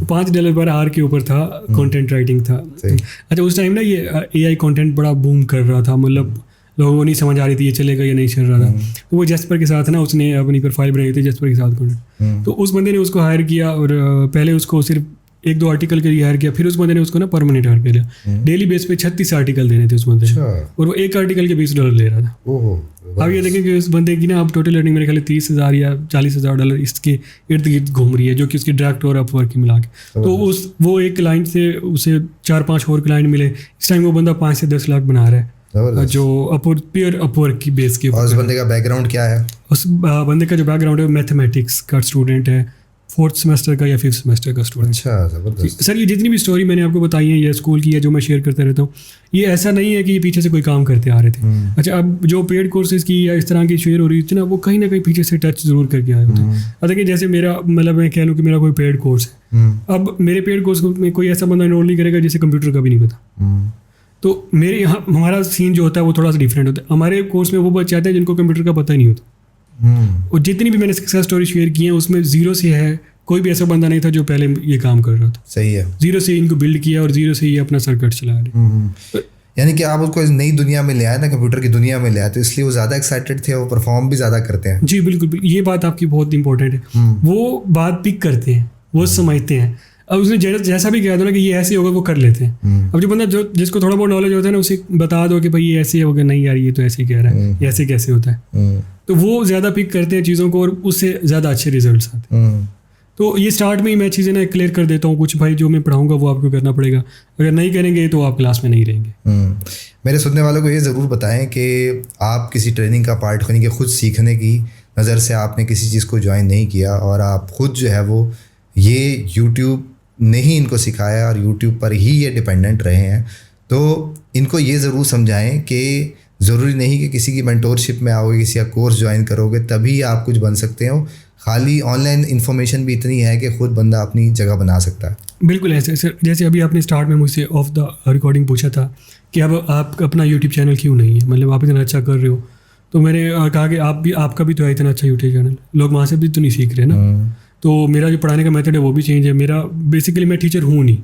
$5 पर आवर के ऊपर था, कंटेंट राइटिंग था। अच्छा, उस टाइम ना ये AI कंटेंट बड़ा बूम कर रहा था, मतलब लोगों को नहीं समझ आ रही थी ये चलेगा या नहीं चल रहा था। तो वो जस्पर के साथ ना उसने अपनी प्रोफाइल बनाई थी जस्पर के साथ कंटेंट। तो उस बंदे ने उसको हायर किया और पहले उसको सिर्फ 1-2 आर्टिकल के लिए हायर किया, फिर उस बंदे ने उसको ना परमानेंट हायर कर लिया। डेली बेस पे 36 आर्टिकल देने थे उस बंदे ने, और वो एक आर्टिकल के $20 ले रहा था। अब ये देखें कि उस बंदे की ना अब टोटल अर्निंग मेरे ख्याल $30,000 या $40,000 इसके इर्द गिर्द घूम रही है, जो कि उसकी डायरेक्ट और अपवर्क की मिला के। तो वो एक क्लाइंट से उसे 4-5 और क्लाइंट मिले। इस टाइम वो बंदा 5 से 10 लाख बना रहा है, जो प्योर अपवर्क की बेस के। और उस बंदे का बैकग्राउंड क्या है? उस बंदे का जो बैकग्राउंड है मैथमेटिक्स का स्टूडेंट है, 4th सेमेस्टर का या 5th सेमेस्टर का स्टूडेंट। अच्छा, ज़बरदस्त। सर ये जितनी भी स्टोरी मैंने आपको बताई है या स्कूल की, या जो मैं शेयर करता रहता हूँ, ये ऐसा नहीं है कि ये पीछे से कोई काम करते आ रहे थे। अच्छा, अब जो पेड कोर्सेज की या इस तरह की शेयर हो रही थी ना, वो कहीं ना कहीं पीछे से टच जरूर करके आए होते हैं। अब देखिए, जैसे मेरा मतलब मैं कह लूँ कि मेरा कोई पेड कोर्स है, अब मेरे पेड कोर्स में कोई ऐसा बंदा इनरोल नहीं करेगा जिसे कंप्यूटर का भी नहीं पता। तो मेरे यहाँ हमारा सीन जो होता है वो थोड़ा सा डिफरेंट होता है। हमारे कोर्स में वो बच्चे आते हैं जिनको कंप्यूटर का पता ही नहीं होता। और जितनी भी मैंने सक्सेस स्टोरी शेयर की है उसमें 0 से है, कोई भी ऐसा बंदा नहीं था जो पहले ये काम कर रहा था। सही है। 0 से इनको बिल्ड किया और 0 से ये अपना सर्किट चला रहे। यानी कि आप उसको नई दुनिया में ले आए ना, कंप्यूटर की दुनिया में ले आए, तो इसलिए वो ज़्यादा एक्साइटेड थे, वो परफॉर्म भी ज़्यादा करते हैं। जी बिल्कुल, ये बात आपकी बहुत इंपॉर्टेंट है। वो बात पिक करते हैं, वो समझते हैं। अब उसने जैसा भी कहा था ना कि ये ऐसे होगा, वो कर लेते हैं। अब जो बंदा जिसको थोड़ा बहुत नॉलेज होता है ना, उसे बता दो कि भाई ये ऐसे होगा, नहीं यार ये तो ऐसे ही कह रहा है, ये ऐसे कैसे होता है, तो वो ज़्यादा पिक करते हैं चीज़ों को और उससे ज़्यादा अच्छे रिजल्ट्स आते हैं। तो ये स्टार्ट में ही मैं चीज़ें ना क्लियर कर देता हूँ, कुछ भाई जो मैं पढ़ाऊँगा वो आपको करना पड़ेगा, अगर नहीं करेंगे तो आप क्लास में नहीं रहेंगे। मेरे सुनने वालों को ये ज़रूर बताएं कि आप किसी ट्रेनिंग का पार्ट होने के खुद सीखने की नज़र से आपने किसी चीज़ को ज्वाइन नहीं किया, और आप खुद जो है वो ये यूट्यूब ने ही इनको सिखाया और यूट्यूब पर ही ये डिपेंडेंट रहे हैं। तो इनको ये ज़रूर समझाएं कि ज़रूरी नहीं कि किसी की मेंटोरशिप में आओगे, किसी का कोर्स ज्वाइन करोगे तभी आप कुछ बन सकते हो। खाली ऑनलाइन इन्फॉर्मेशन भी इतनी है कि खुद बंदा अपनी जगह बना सकता है। बिल्कुल ऐसे सर, जैसे अभी आपने स्टार्ट में मुझसे ऑफ द रिकॉर्डिंग पूछा था कि अब आप अपना यूट्यूब चैनल क्यों नहीं है, मतलब आप इतना अच्छा कर रहे हो, तो मैंने कहा कि आपका भी तो है इतना अच्छा यूट्यूब चैनल, लोग वहाँ से भी तो नहीं सीख रहे ना। तो मेरा जो पढ़ाने का मेथड है वो भी चेंज है। मेरा बेसिकली मैं टीचर हूँ नहीं,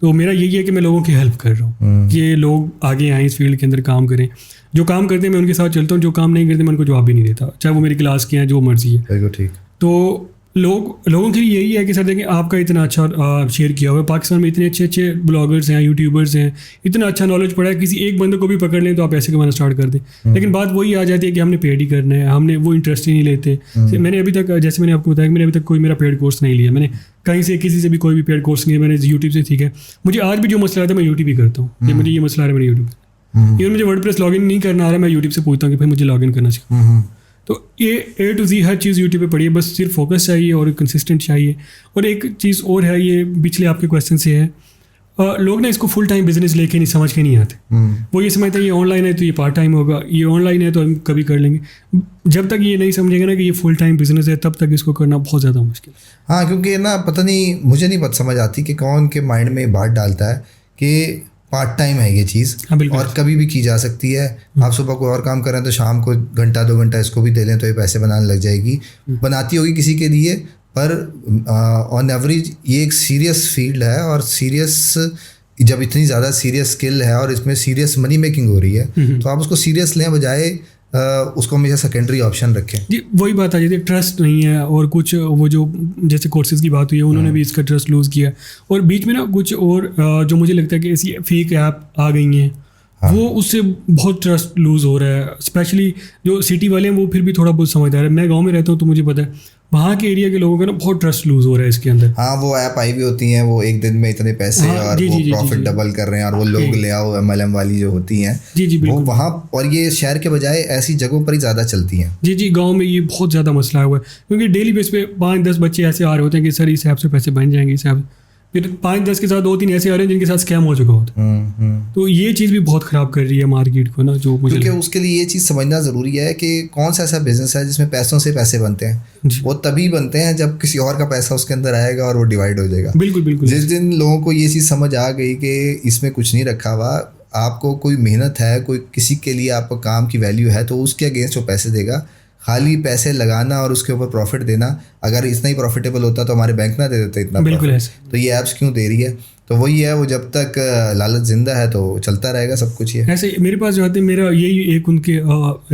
तो मेरा यही है कि मैं लोगों की हेल्प कर रहा हूँ कि ये लोग आगे आएँ, इस फील्ड के अंदर काम करें। जो काम करते हैं मैं उनके साथ चलता हूँ, जो काम नहीं करते मैं उनको जवाब भी नहीं देता, चाहे वो मेरी क्लास के हैं, जो मर्जी है। ठीक। तो लोगों के लिए यही है कि सर देखें आपका इतना अच्छा शेयर किया हुआ है, पाकिस्तान में इतने अच्छे अच्छे ब्लॉगर्स हैं, यूट्यूबर्स हैं, इतना अच्छा नॉलेज पड़ा है, किसी एक बंदे को भी पकड़ लें तो आप ऐसे कमाना स्टार्ट कर दें। लेकिन बात वही आ जाती है कि हमने पेड ही करना है, हमने वो इंटरेस्ट ही नहीं लेते। मैंने अभी तक, जैसे मैंने आपको बताया कि मैंने अभी तक कोई मेरा पेड कोर्स नहीं लिया, मैंने कहीं से किसी से भी कोई भी पेड कोर्स नहीं लिया, मैंने यूट्यूब से सीखा है। मुझे आज भी जो मसला आता है मैं यूट्यूब ही करता हूँ, मुझे ये मसला आ रहा है मैंने यूट्यूब, इवन मुझे वर्डप्रेस लॉगिन नहीं करना आ रहा है, मैं यूट्यूब से पूछता हूँ कि भाई मुझे लॉगिन करना चाहिए। तो ये A to Z her cheese YouTube पे पड़ी है, बस सिर्फ फोकस चाहिए और कंसिस्टेंट चाहिए। और एक चीज़ और है, ये पिछले आपके क्वेश्चन से है, लोग ना इसको फुल टाइम बिजनेस लेके नहीं समझ के नहीं आते। वो ये समझते हैं ये ऑनलाइन है तो ये पार्ट टाइम होगा, ये ऑनलाइन है तो हम कभी कर लेंगे। जब तक ये नहीं समझेंगे ना कि ये फुल टाइम बिजनेस है, तब तक इसको करना बहुत ज़्यादा मुश्किल है। हाँ, क्योंकि ना पता नहीं, मुझे नहीं पता समझ आती कि कौन के माइंड में बात डालता है कि पार्ट टाइम है ये चीज़, हाँ, बिल्कुल। और कभी भी की जा सकती है। आप सुबह कोई और काम कर रहे हैं तो शाम को घंटा 2 घंटा इसको भी दे लें तो ये पैसे बनाने लग जाएगी। बनाती होगी किसी के लिए, पर ऑन एवरेज ये एक सीरियस फील्ड है, और सीरियस जब इतनी ज़्यादा सीरियस स्किल है और इसमें सीरियस मनी मेकिंग हो रही है, तो आप उसको सीरियस लें बजाय उसको हमेशा सेकेंडरी ऑप्शन रखें। जी, वही बात आ जाती है, ट्रस्ट नहीं है। और कुछ वो जो जैसे कोर्सेज की बात हुई है, उन्होंने भी इसका ट्रस्ट लूज़ किया। और बीच में ना कुछ और जो मुझे लगता है कि ऐसी फेक ऐप आ गई हैं, वो उससे बहुत ट्रस्ट लूज़ हो रहा है। स्पेशली जो सिटी वाले हैं वो फिर भी थोड़ा बहुत समझदार है। मैं गांव में रहता हूँ तो मुझे पता है वहाँ के एरिया के लोगों का ना बहुत ट्रस्ट लूज़ हो रहा है इसके अंदर। हाँ, वो ऐप आई भी होती हैं, वो एक दिन में इतने पैसे, हाँ, और जी, वो जी, प्रॉफिट जी, डबल कर रहे हैं, और वो लोग ले आओ MLM वाली जो होती हैं, जी जी वो बिल्कुल वहाँ, और ये शहर के बजाय ऐसी जगहों पर ही ज़्यादा चलती हैं। जी जी, गांव में ये बहुत ज़्यादा मसला हुआ है, क्योंकि डेली बेस पे 5-10 बच्चे ऐसे आ रहे होते हैं कि सर इस ऐप से पैसे बन जाएंगे, इस ऐप। फिर 5-10 के साथ 2-3 ऐसे आ रहे हैं जिनके साथ स्कैम हो चुका होता है। तो ये चीज़ भी बहुत ख़राब कर रही है मार्केट को ना, जो मुझे क्योंकि उसके लिए ये चीज़ समझना ज़रूरी है कि कौन सा ऐसा बिजनेस है जिसमें पैसों से पैसे बनते हैं। वो तभी बनते हैं जब किसी और का पैसा उसके अंदर आएगा और वो डिवाइड हो जाएगा। बिल्कुल बिल्कुल। जिस दिन लोगों को ये चीज़ समझ आ गई कि इसमें कुछ नहीं रखा हुआ, आपको कोई मेहनत है, कोई किसी के लिए आपको काम की वैल्यू है, तो उसके अगेंस्ट वो पैसे देगा। खाली पैसे लगाना और उसके ऊपर प्रॉफिट देना, अगर इतना ही प्रॉफिटेबल होता तो हमारे बैंक ना दे देते इतना बिल्कुल profit। ऐसे। तो ये ऐप्स क्यों दे रही है? तो वही है, वो जब तक लालच जिंदा है तो चलता रहेगा सब कुछ। ये ऐसे मेरे पास जो आते हैं, मेरा यही एक उनके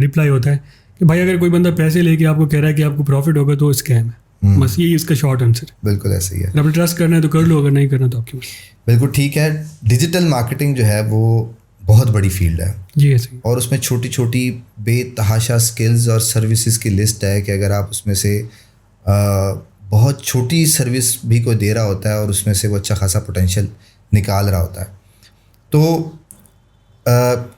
रिप्लाई होता है कि भाई अगर कोई बंदा पैसे लेके आपको कह रहा है कि आपको प्रॉफिट होगा तो स्कैम है। बस यही इसका शॉर्ट आंसर। बिल्कुल ऐसे ही है। अगर ट्रस्ट करना है तो कर लो, अगर नहीं करना तो आपकी बात। बिल्कुल ठीक है। डिजिटल मार्केटिंग जो है वो बहुत बड़ी फील्ड है, जी ऐसे ही। और उसमें छोटी छोटी बेतहाशा स्किल्स और सर्विसेज की लिस्ट है कि अगर आप उसमें से बहुत छोटी सर्विस भी कोई दे रहा होता है और उसमें से वो अच्छा खासा पोटेंशियल निकाल रहा होता है, तो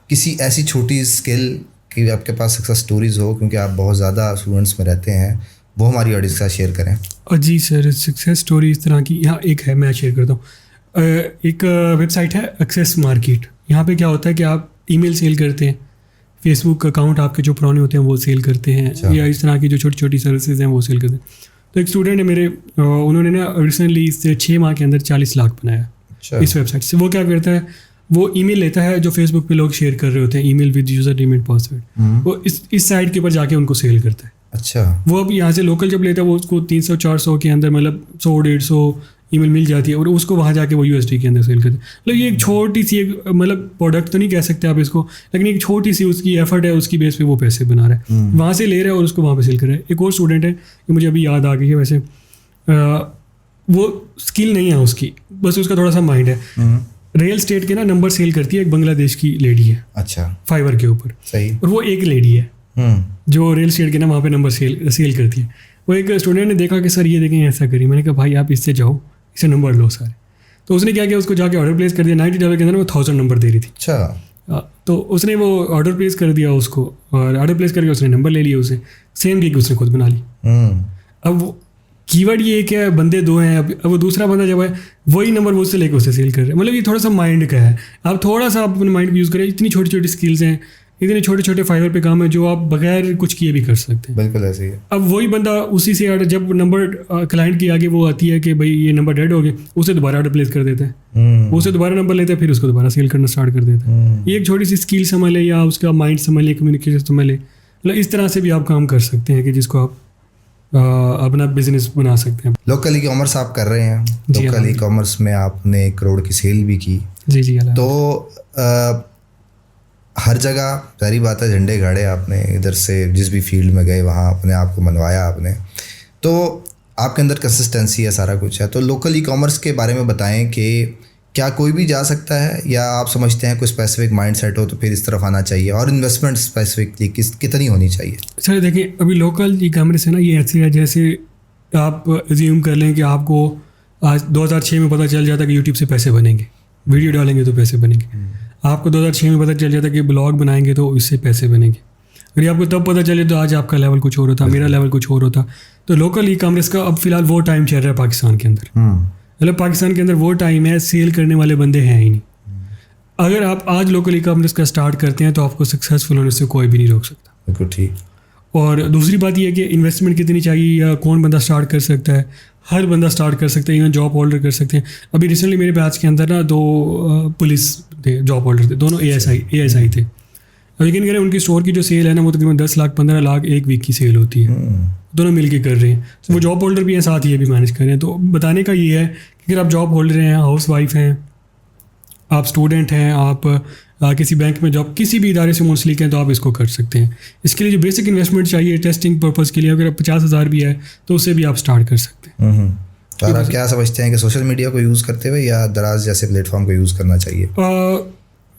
किसी ऐसी छोटी स्किल की आपके पास सक्सेस स्टोरीज हो, क्योंकि आप बहुत ज़्यादा स्टूडेंट्स में रहते हैं, वो हमारी ऑडियंस के साथ शेयर करें। जी सर, सक्सेस स्टोरी इस तरह की यहाँ एक है, मैं शेयर करता हूँ। एक वेबसाइट है एक्सेस मार्केट। यहाँ पे क्या होता है कि आप ईमेल सेल करते हैं, फेसबुक अकाउंट आपके जो पुराने होते हैं वो सेल करते हैं, या इस तरह की जो छोटी छोटी सर्विसेज हैं वो सेल करते हैं। तो एक स्टूडेंट है मेरे, उन्होंने ना रिसेंटली इससे 6 माह के अंदर 40 लाख बनाया इस वेबसाइट से। वो क्या करता है, वो ईमेल लेता है जो फेसबुक पे लोग शेयर कर रहे होते हैं, email with user name and password, वो इस साइट के ऊपर जाके उनको सेल करता है। अच्छा। वो अब यहाँ से लोकल जब लेता है वो उसको 300-400 के अंदर, मतलब 100-150 ईमेल मिल जाती है, और उसको वहाँ जाके वो USD के अंदर सेल करते हैं। मतलब ये एक छोटी सी एक, मतलब प्रोडक्ट तो नहीं कह सकते आप इसको, लेकिन एक छोटी सी उसकी एफर्ट है, उसकी बेस पे वो पैसे बना रहा है, वहाँ से ले रहा है और उसको वहाँ पे सेल कर रहा है। एक और स्टूडेंट है, ये मुझे अभी याद आ गई है, वैसे वो स्किल नहीं है उसकी, बस उसका थोड़ा सा माइंड है। रियल स्टेट के ना नंबर सेल करती है एक बांग्लादेश की लेडी है। अच्छा। फाइवर के ऊपर। सही। और वो एक लेडी है जो रियल स्टेट के ना वहाँ पे नंबर सेल करती है। वो एक स्टूडेंट ने देखा कि सर ये देखें ऐसा करी, मैंने कहा भाई आप इससे जाओ, इसे नंबर लो सारे। तो उसने क्या किया, उसको जाके ऑर्डर प्लेस कर दिया। $90 के अंदर वो 1000 नंबर दे रही थी। अच्छा। तो उसने वो ऑर्डर प्लेस कर दिया उसको, और ऑर्डर प्लेस करके उसने नंबर ले लिया, उसे सेम गिग उसने खुद बना ली। अब वो कीवर्ड ये एक है, बंदे 2 हैं। अब वो दूसरा बंदा जब है वही नंबर मुझसे लेकर उसे सेल कर रहे हैं। मतलब ये थोड़ा सा माइंड का है, आप थोड़ा सा अपने माइंड यूज़ करें। इतनी छोटी छोटी स्किल्स हैं, इतने छोटे छोटे फाइवर पे काम है जो आप बगैर कुछ किए भी कर सकते हैं। बिल्कुल ऐसे ही है। अब वही बंदा उसी से जब नंबर क्लाइंट की आगे वो आती है कि भाई ये नंबर डेड हो गए, उसे दोबारा ऑर्डर प्लेस कर देते हैं, उसे दोबारा नंबर लेते हैं, फिर उसको दोबारा सेल करना स्टार्ट कर देते हैं। ये एक छोटी सी स्किल समझ ले, या उसका माइंड समझ ले, कम्युनिकेशन समझ ले, मतलब इस तरह से भी आप काम कर सकते हैं कि जिसको आप अपना बिजनेस बना सकते हैं। लोकल ई कॉमर्स आप कर रहे हैं, लोकल ई कॉमर्स में आपने 1 करोड़ की सेल भी की। जी। तो हर जगह सारी बात है, झंडे गाड़े आपने, इधर से जिस भी फील्ड में गए वहाँ अपने आप को मनवाया आपने, तो आपके अंदर कंसिस्टेंसी है, सारा कुछ है। तो लोकल ई कॉमर्स के बारे में बताएं कि क्या कोई भी जा सकता है, या आप समझते हैं कोई स्पेसिफिक माइंड सेट हो तो फिर इस तरफ आना चाहिए, और इन्वेस्टमेंट स्पेसिफिकली कितनी होनी चाहिए? सर देखिए, अभी लोकल ई कॉमर्स है ना, ये ऐसे है जैसे आप एज्यूम कर लें कि आपको आज 2006 में पता चल जाता कि यूट्यूब से पैसे बनेंगे, वीडियो डालेंगे तो पैसे बनेंगे। आपको 2006 में पता चल जाता कि ब्लॉग बनाएंगे तो इससे पैसे बनेंगे। अगर आपको तब पता चले तो आज आपका लेवल कुछ और होता, मेरा लेवल कुछ और होता। तो लोकल ई कॉमर्स का अब फिलहाल वो टाइम चल रहा है पाकिस्तान के अंदर। मतलब पाकिस्तान के अंदर वो टाइम है, सेल करने वाले बंदे हैं ही नहीं। अगर आप आज लोकल ई कॉमर्स का स्टार्ट करते हैं तो आपको सक्सेसफुल होने से कोई भी नहीं रोक सकता। बिल्कुल ठीक। और दूसरी बात यह है कि इन्वेस्टमेंट कितनी चाहिए या कौन बंदा स्टार्ट कर सकता है। हर बंदा स्टार्ट कर सकता है, इवन जॉब होल्डर कर सकते हैं। अभी रिसेंटली मेरे बैच के अंदर ना 2 पुलिस थे, जॉब होल्डर थे, दोनों ASI थे। अब यकीन करें उनकी स्टोर की जो सेल है ना वो तकरीबन 10 लाख 15 लाख एक वीक की सेल होती है। दोनों मिलके कर रहे हैं, तो वो जॉब होल्डर भी हैं, साथ ये भी मैनेज कर रहे हैं। तो बताने का ये है कि अगर आप जॉब होल्डर हैं, हाउस वाइफ हैं, आप स्टूडेंट हैं, आप किसी बैंक में जॉब, किसी भी इदारे से मुंसलिक हैं, तो आप इसको कर सकते हैं। इसके लिए जो बेसिक इन्वेस्टमेंट चाहिए टेस्टिंग पर्पज़ के लिए, अगर 50,000 भी है तो उससे भी आप स्टार्ट कर सकते हैं। और आप क्या समझते हैं कि सोशल मीडिया को यूज़ करते हुए या दराज जैसे प्लेटफॉर्म को यूज़ करना चाहिए?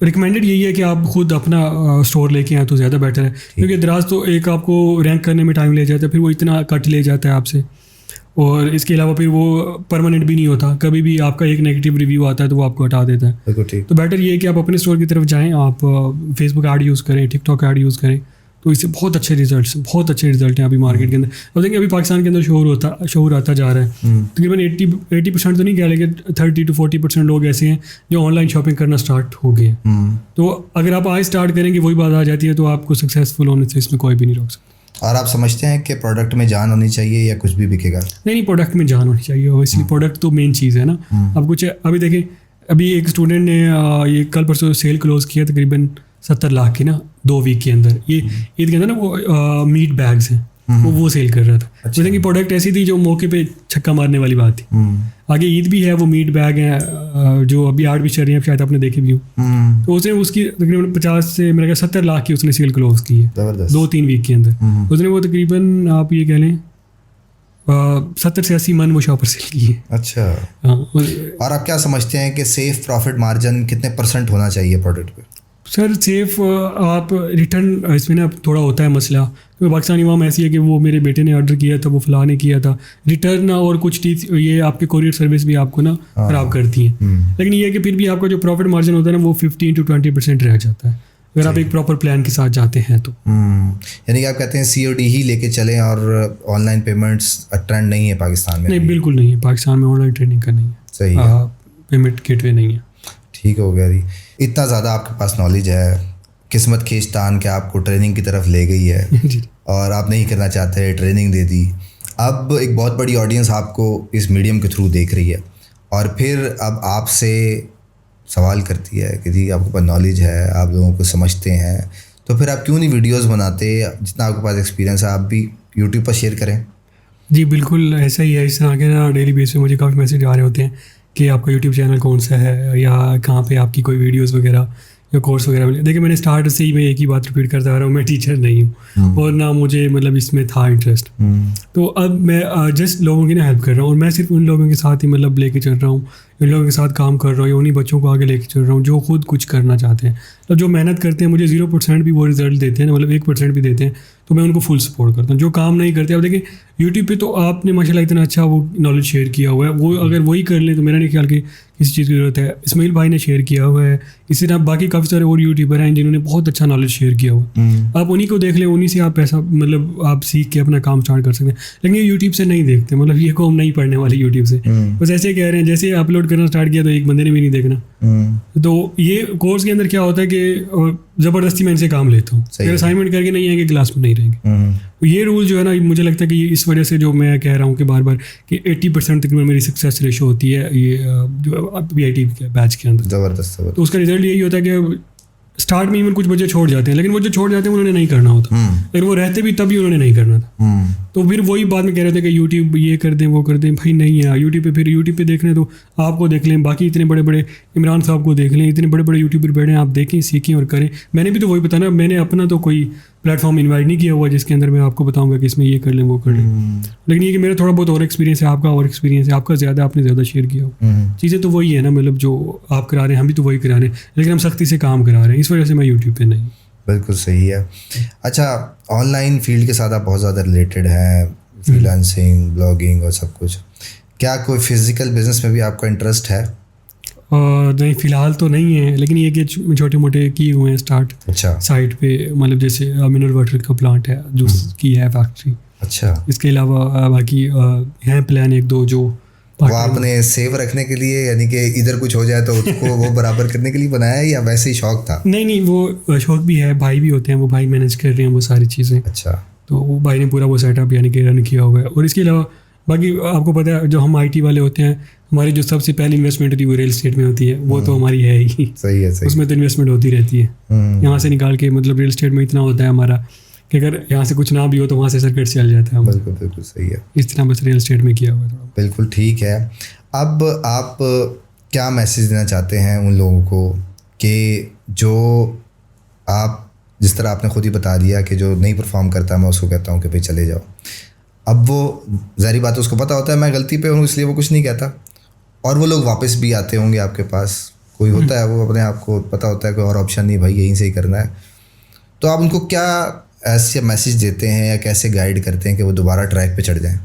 रिकमेंडेड यही है कि आप खुद अपना स्टोर लेके आए तो ज़्यादा बेटर है, क्योंकि दराज तो एक आपको रैंक करने में टाइम ले जाता है, फिर वो इतना कट ले जाता है आपसे, और इसके अलावा फिर वो परमानेंट भी नहीं होता। कभी भी आपका एक नेगेटिव रिव्यू आता है तो वो आपको हटा देता है। बिल्कुल ठीक। तो बेटर ये है कि आप अपने स्टोर की तरफ जाएं, आप फेसबुक ऐड यूज़ करें, टिकटॉक ऐड यूज़ करें, तो इससे बहुत अच्छे रिजल्ट हैं अभी मार्केट के अंदर। अब देखिए अभी पाकिस्तान के अंदर शोर आता जा रहा है। तकरीबन 80% तो नहीं कह, लेकिन 30 to 40% लोग ऐसे हैं जो ऑनलाइन शॉपिंग करना स्टार्ट हो गए हैं। तो अगर आप आज स्टार्ट करेंगे वही बात आ जाती है, तो आपको सक्सेसफुल होने से इसमें कोई भी नहीं रोक सकता। और आप समझते हैं कि प्रोडक्ट में जान होनी चाहिए या कुछ भी बिकेगा? नहीं, प्रोडक्ट में जान होनी चाहिए, इसलिए प्रोडक्ट तो मेन चीज़ है ना। अब कुछ अभी देखें, अभी एक स्टूडेंट ने ये कल परसों सेल क्लोज किया तकरीबन 70 लाख की ना 2 वीक के अंदर। ये ईद के अंदर ना वो मीट बैग्स हैं, वो सेल कर रहा था। अच्छा। मतलब कि प्रोडक्ट ऐसी थी जो मौके पे छक्का मारने वाली बात थी। आगे ईद भी है, वो मीट बैग है जो अभी आर्ट भी चल रही है, शायद आपने देखे भी हो। तो उसने उसकी तकरीबन 50 से मेरे ख्याल 70 लाख की उसने सेल क्लोज की है 2-3 वीक के अंदर। उसने वो तकरीबन आप ये कह लें 70 से 80 मन वो शॉपर सेल की है। अच्छा। हाँ। और आप क्या समझते हैं कि सेफ प्रॉफिट मार्जिन कितने % होना चाहिए प्रोडक्ट पे? सर सेफ आप रिटर्न इसमें ना थोड़ा होता है मसला, क्योंकि पाकिस्तानी अवाम ऐसी है कि वो मेरे बेटे ने ऑर्डर किया था, वो फलां ने किया था, रिटर्न और कुछ चीज़ ये आपके कोरियर सर्विस भी आपको ना ख़राब करती हैं। लेकिन ये है कि फिर भी आपका जो प्रॉफिट मार्जिन होता है ना वो 15 to 20% रह जाता है अगर आप एक प्रॉपर प्लान के साथ जाते हैं तो। यानी कि आप कहते हैं COD ही लेके चलें और ऑनलाइन पेमेंट्स ट्रेंड नहीं है पाकिस्तान में? नहीं, बिल्कुल नहीं है, पाकिस्तान में ऑनलाइन ट्रेडिंग का नहीं है। सही है। पेमेंट गेटवे नहीं है। ठीक हो गया जी। इतना ज़्यादा आपके पास नॉलेज है, किस्मत खींचतान के आपको ट्रेनिंग की तरफ ले गई है और आप नहीं करना चाहते, ट्रेनिंग दे दी। अब एक बहुत बड़ी ऑडियंस आपको इस मीडियम के थ्रू देख रही है और फिर अब आपसे सवाल करती है कि जी आपके पास नॉलेज है, आप लोगों को समझते हैं, तो फिर आप क्यों नहीं वीडियोस बनाते? जितना आपके पास एक्सपीरियंस है आप भी यूट्यूब पर शेयर करें। जी बिल्कुल ऐसा ही है। इस तरह के ना डेली बेस पे मुझे काफ़ी मैसेज आ रहे होते हैं कि आपका यूट्यूब चैनल कौन सा है या कहाँ पे आपकी कोई वीडियोस वगैरह या कोर्स वगैरह। देखिए मैंने स्टार्ट से ही मैं एक ही बात रिपीट करता आ रहा हूँ, मैं टीचर नहीं हूँ और ना मुझे मतलब इसमें था इंटरेस्ट। तो अब मैं जस्ट लोगों की ना हेल्प कर रहा हूँ और मैं सिर्फ उन लोगों के साथ ही मतलब लेके चल रहा हूँ, उन लोगों के साथ काम कर रहा हूँ या उन्हीं बच्चों को आगे लेके चल रहा हूँ जो खुद कुछ करना चाहते हैं। तो जो मेहनत करते हैं मुझे 0% भी वो रिजल्ट देते हैं ना, मतलब 1% भी देते हैं, तो मैं उनको फुल सपोर्ट करता हूँ। जो काम नहीं करते, अब देखिए यूट्यूब पे तो आपने माशाल्लाह इतना अच्छा वो नॉलेज शेयर किया हुआ है, वो अगर वही कर ले तो मेरा नहीं ख्याल कि किसी चीज़ की ज़रूरत है। इस्माइल भाई ने शेयर किया हुआ है, इसी तरह बाकी काफ़ी सारे और यूट्यूबर हैं जिन्होंने बहुत अच्छा नॉलेज शेयर किया हुआ है। आप उन्हीं को देख लें, उन्हीं से आप पैसा मतलब आप सीख के अपना काम स्टार्ट कर सकते हैं। लेकिन ये यूट्यूब से नहीं देखते, मतलब ये कौम नहीं पढ़ने वाली यूट्यूब से। बस ऐसे कह रहे हैं जैसे अपलोड करना स्टार्ट किया तो एक बंदे ने भी नहीं देखना। तो ये कोर्स के अंदर क्या होता है कि ज़बरदस्ती मैं इनसे काम लेता हूँ, अगर असाइनमेंट करके नहीं आएंगे क्लास में नहीं रहेंगे। तो ये रूल जो है ना मुझे लगता है कि इस वजह से जो मैं कह रहा हूँ कि बार बार कि 80% तकरीबन मेरी सक्सेस रेशो होती है ये जो PIT के बैच के अंदर। ज़बरदस्त। तो उसका रिजल्ट यही होता है कि स्टार्ट में इवन कुछ बच्चे छोड़ जाते हैं, लेकिन वो जो छोड़ जाते हैं उन्होंने नहीं करना होता, लेकिन वो रहते भी तब भी उन्होंने नहीं करना था। तो फिर वही बात में कह रहे थे कि यूट्यूब ये कर दें वो कर दें, भाई नहीं है यूट्यूब पे। फिर यूट्यूब पे देख लें तो आपको देख लें, बाकी इतने बड़े बड़े इमरान साहब को देख लें, इतने बड़े बड़े यूट्यूबर बैठे हैं, आप देखें सीखें और करें। मैंने भी तो वही बताना, मैंने अपना तो कोई प्लेटफॉर्म इन्वाइट नहीं किया हुआ जिसके अंदर मैं आपको बताऊंगा कि इसमें ये कर लें वो कर लें। लेकिन ये कि मेरा थोड़ा बहुत और एक्सपीरियंस है, आपका और एक्सपीरियंस है, आपका ज़्यादा, आपने ज़्यादा शेयर किया हो। चीज़ें तो वही है ना, मतलब जो आप करा रहे हैं हम भी तो वही करा रहे हैं, लेकिन हम सख्ती से काम करा रहे हैं, इस वजह से मैं यूट्यूब पे नहीं। बिल्कुल सही है। अच्छा, ऑनलाइन फील्ड के साथ आप बहुत ज़्यादा रिलेटेड हैं, फ्रीलांसिंग, ब्लॉगिंग और सब कुछ। क्या कोई फिजिकल बिजनेस में भी आपका इंटरेस्ट है? नहीं फ़िलहाल तो नहीं है, लेकिन ये कि छोटे मोटे किए हुए हैं स्टार्ट। अच्छा। साइड पे, मतलब जैसे मिनरल वाटर का प्लांट है, जूस की है फैक्ट्री। अच्छा। इसके अलावा बाकी हैं प्लान 1-2 जो वो आपने सेव रखने के लिए, यानी कि इधर कुछ हो जाए तो उसको वो बराबर करने के लिए बनाया है या वैसे ही शौक था? नहीं, वो शौक भी है, भाई भी होते हैं, वो भाई मैनेज कर रहे हैं वो सारी चीज़ें। अच्छा। तो वो भाई ने पूरा वो सेटअप यानी कि रन किया हुआ है। और इसके अलावा बाकी आपको पता है जो हम IT वाले होते हैं, हमारी जो सबसे पहली इन्वेस्टमेंट होती है वो रियल एस्टेट में होती है, वो तो हमारी है ही। सही है, सही। उसमें तो इन्वेस्टमेंट होती रहती है, यहाँ से निकाल के, मतलब रियल एस्टेट में इतना होता है हमारा कि अगर यहाँ से कुछ ना भी हो तो वहाँ से सर्किट चल जाता है। बिल्कुल बिल्कुल सही है। इस तरह बस रियल एस्टेट में किया हुआ है। बिल्कुल ठीक है। अब आप क्या मैसेज देना चाहते हैं उन लोगों को कि जो आप, जिस तरह आपने खुद ही बता दिया कि जो नहीं परफॉर्म करता मैं उसको कहता हूँ कि भाई चले जाओ। अब वो ज़ाहिर बात है उसको पता होता है मैं गलती पे हूँ इसलिए वो कुछ नहीं कहता, और वो लोग वापस भी आते होंगे आपके पास, कोई होता है वो अपने आप को पता होता है कोई और ऑप्शन नहीं, भाई यहीं से ही करना है। तो आप उनको क्या ऐसे मैसेज देते हैं या कैसे गाइड करते हैं कि वो दोबारा ट्रैक पे चढ़ जाएं?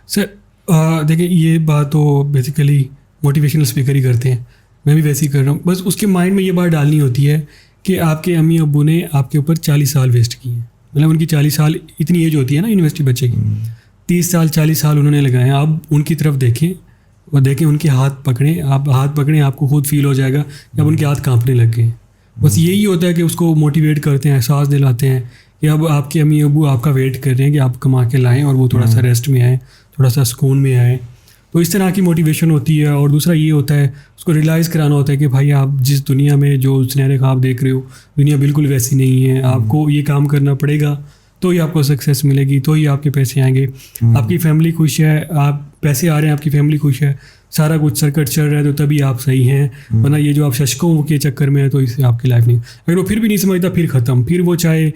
सर देखिए, ये बात तो बेसिकली मोटिवेशनल स्पीकर ही करते हैं, मैं भी वैसे ही कर रहा हूँ। बस उसके माइंड में ये बात डालनी होती है कि आपके अम्मी अब्बू ने आपके ऊपर 40 साल वेस्ट किए हैं, मतलब उनकी 40 साल इतनी एज होती है ना यूनिवर्सिटी बच्चे की, 30 साल 40 साल उन्होंने लगाए हैं। आप उनकी तरफ देखें और देखें, उनके हाथ पकड़ें, आप हाथ पकड़ें, आपको खुद फील हो जाएगा कि अब उनके हाथ कांपने लग गए। बस यही होता है कि उसको मोटिवेट करते हैं, एहसास दिलाते हैं कि अब आपके अम्मी अब्बू आपका वेट कर रहे हैं कि आप कमा के लाएँ और वो थोड़ा सा रेस्ट में आए, थोड़ा सा सुकून में आए। तो इस तरह की मोटिवेशन होती है। और दूसरा ये होता है उसको रियलाइज़ कराना होता है कि भाई आप जिस दुनिया में जो सुनहरे ख्वाब देख रहे हो, दुनिया बिल्कुल वैसी नहीं है। आपको ये काम करना पड़ेगा तो ही आपको सक्सेस मिलेगी, तो ही आपके पैसे आएंगे। आपकी फैमिली खुश है, आप पैसे आ रहे हैं, आपकी फैमिली खुश है, सारा कुछ सर्किट चल रहा है, तो तभी आप सही हैं। वरना ये जो आप शशकों के चक्कर में है तो इससे आपकी लाइफ नहीं। अगर वो फिर भी नहीं समझता फिर ख़त्म, फिर वो चाहे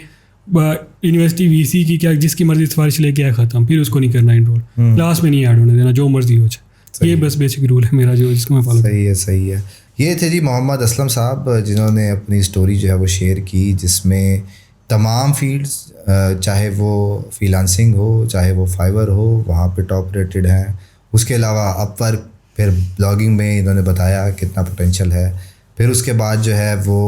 यूनिवर्सिटी VC की क्या जिसकी मर्जी सिफारिश लेके आए, ख़त्म, फिर उसको नहीं करना इनरोल, क्लास में नहीं ऐड होने देना, जो मर्जी हो जाए। ये बस बेसिक रूल है मेरा जो जिसको मैं फॉलो। सही है, सही है। ये थे जी मोहम्मद असलम साहब जिन्होंने अपनी स्टोरी जो है वो शेयर की, जिसमें तमाम फील्ड्स, चाहे वो फ्रीलांसिंग हो, चाहे वो फाइवर हो, वहाँ पे टॉप रेटेड हैं। उसके अलावा अपवर्क, फिर ब्लॉगिंग में इन्होंने बताया कितना पोटेंशियल है। फिर उसके बाद जो है वो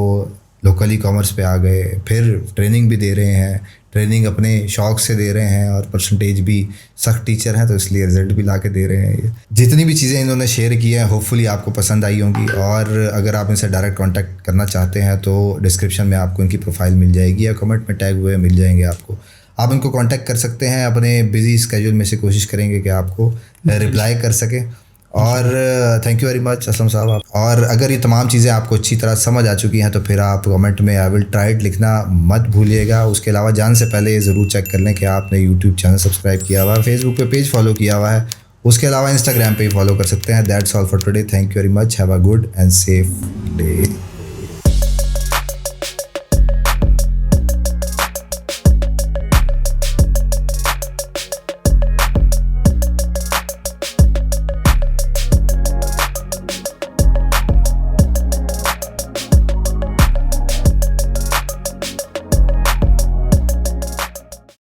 लोकल ई-कॉमर्स पे आ गए, फिर ट्रेनिंग भी दे रहे हैं, ट्रेनिंग अपने शौक़ से दे रहे हैं, और परसेंटेज भी सख्त टीचर हैं तो इसलिए रिज़ल्ट भी ला के दे रहे हैं। ये जितनी भी चीज़ें इन्होंने शेयर की हैं होपफुली आपको पसंद आई होंगी। और अगर आप इनसे डायरेक्ट कांटेक्ट करना चाहते हैं तो डिस्क्रिप्शन में आपको इनकी प्रोफाइल मिल जाएगी या कमेंट में टैग हुए मिल जाएंगे आपको। आप इनको कांटेक्ट कर सकते हैं, अपने बिजी स्केड्यूल में से कोशिश करेंगे कि आपको रिप्लाई कर सकें। और thank you very much Aslam साहब। और अगर ये तमाम चीज़ें आपको अच्छी तरह समझ आ चुकी हैं तो फिर आप कमेंट में आई विल ट्राई इट लिखना मत भूलिएगा। उसके अलावा जाने से पहले ये ज़रूर चेक कर लें कि आपने यूट्यूब चैनल सब्सक्राइब किया हुआ है, फेसबुक पे पेज फॉलो किया हुआ है, उसके अलावा इंस्टाग्राम पे ही फॉलो कर सकते हैं। That's all for today. Thank you very much. Have a good and safe day.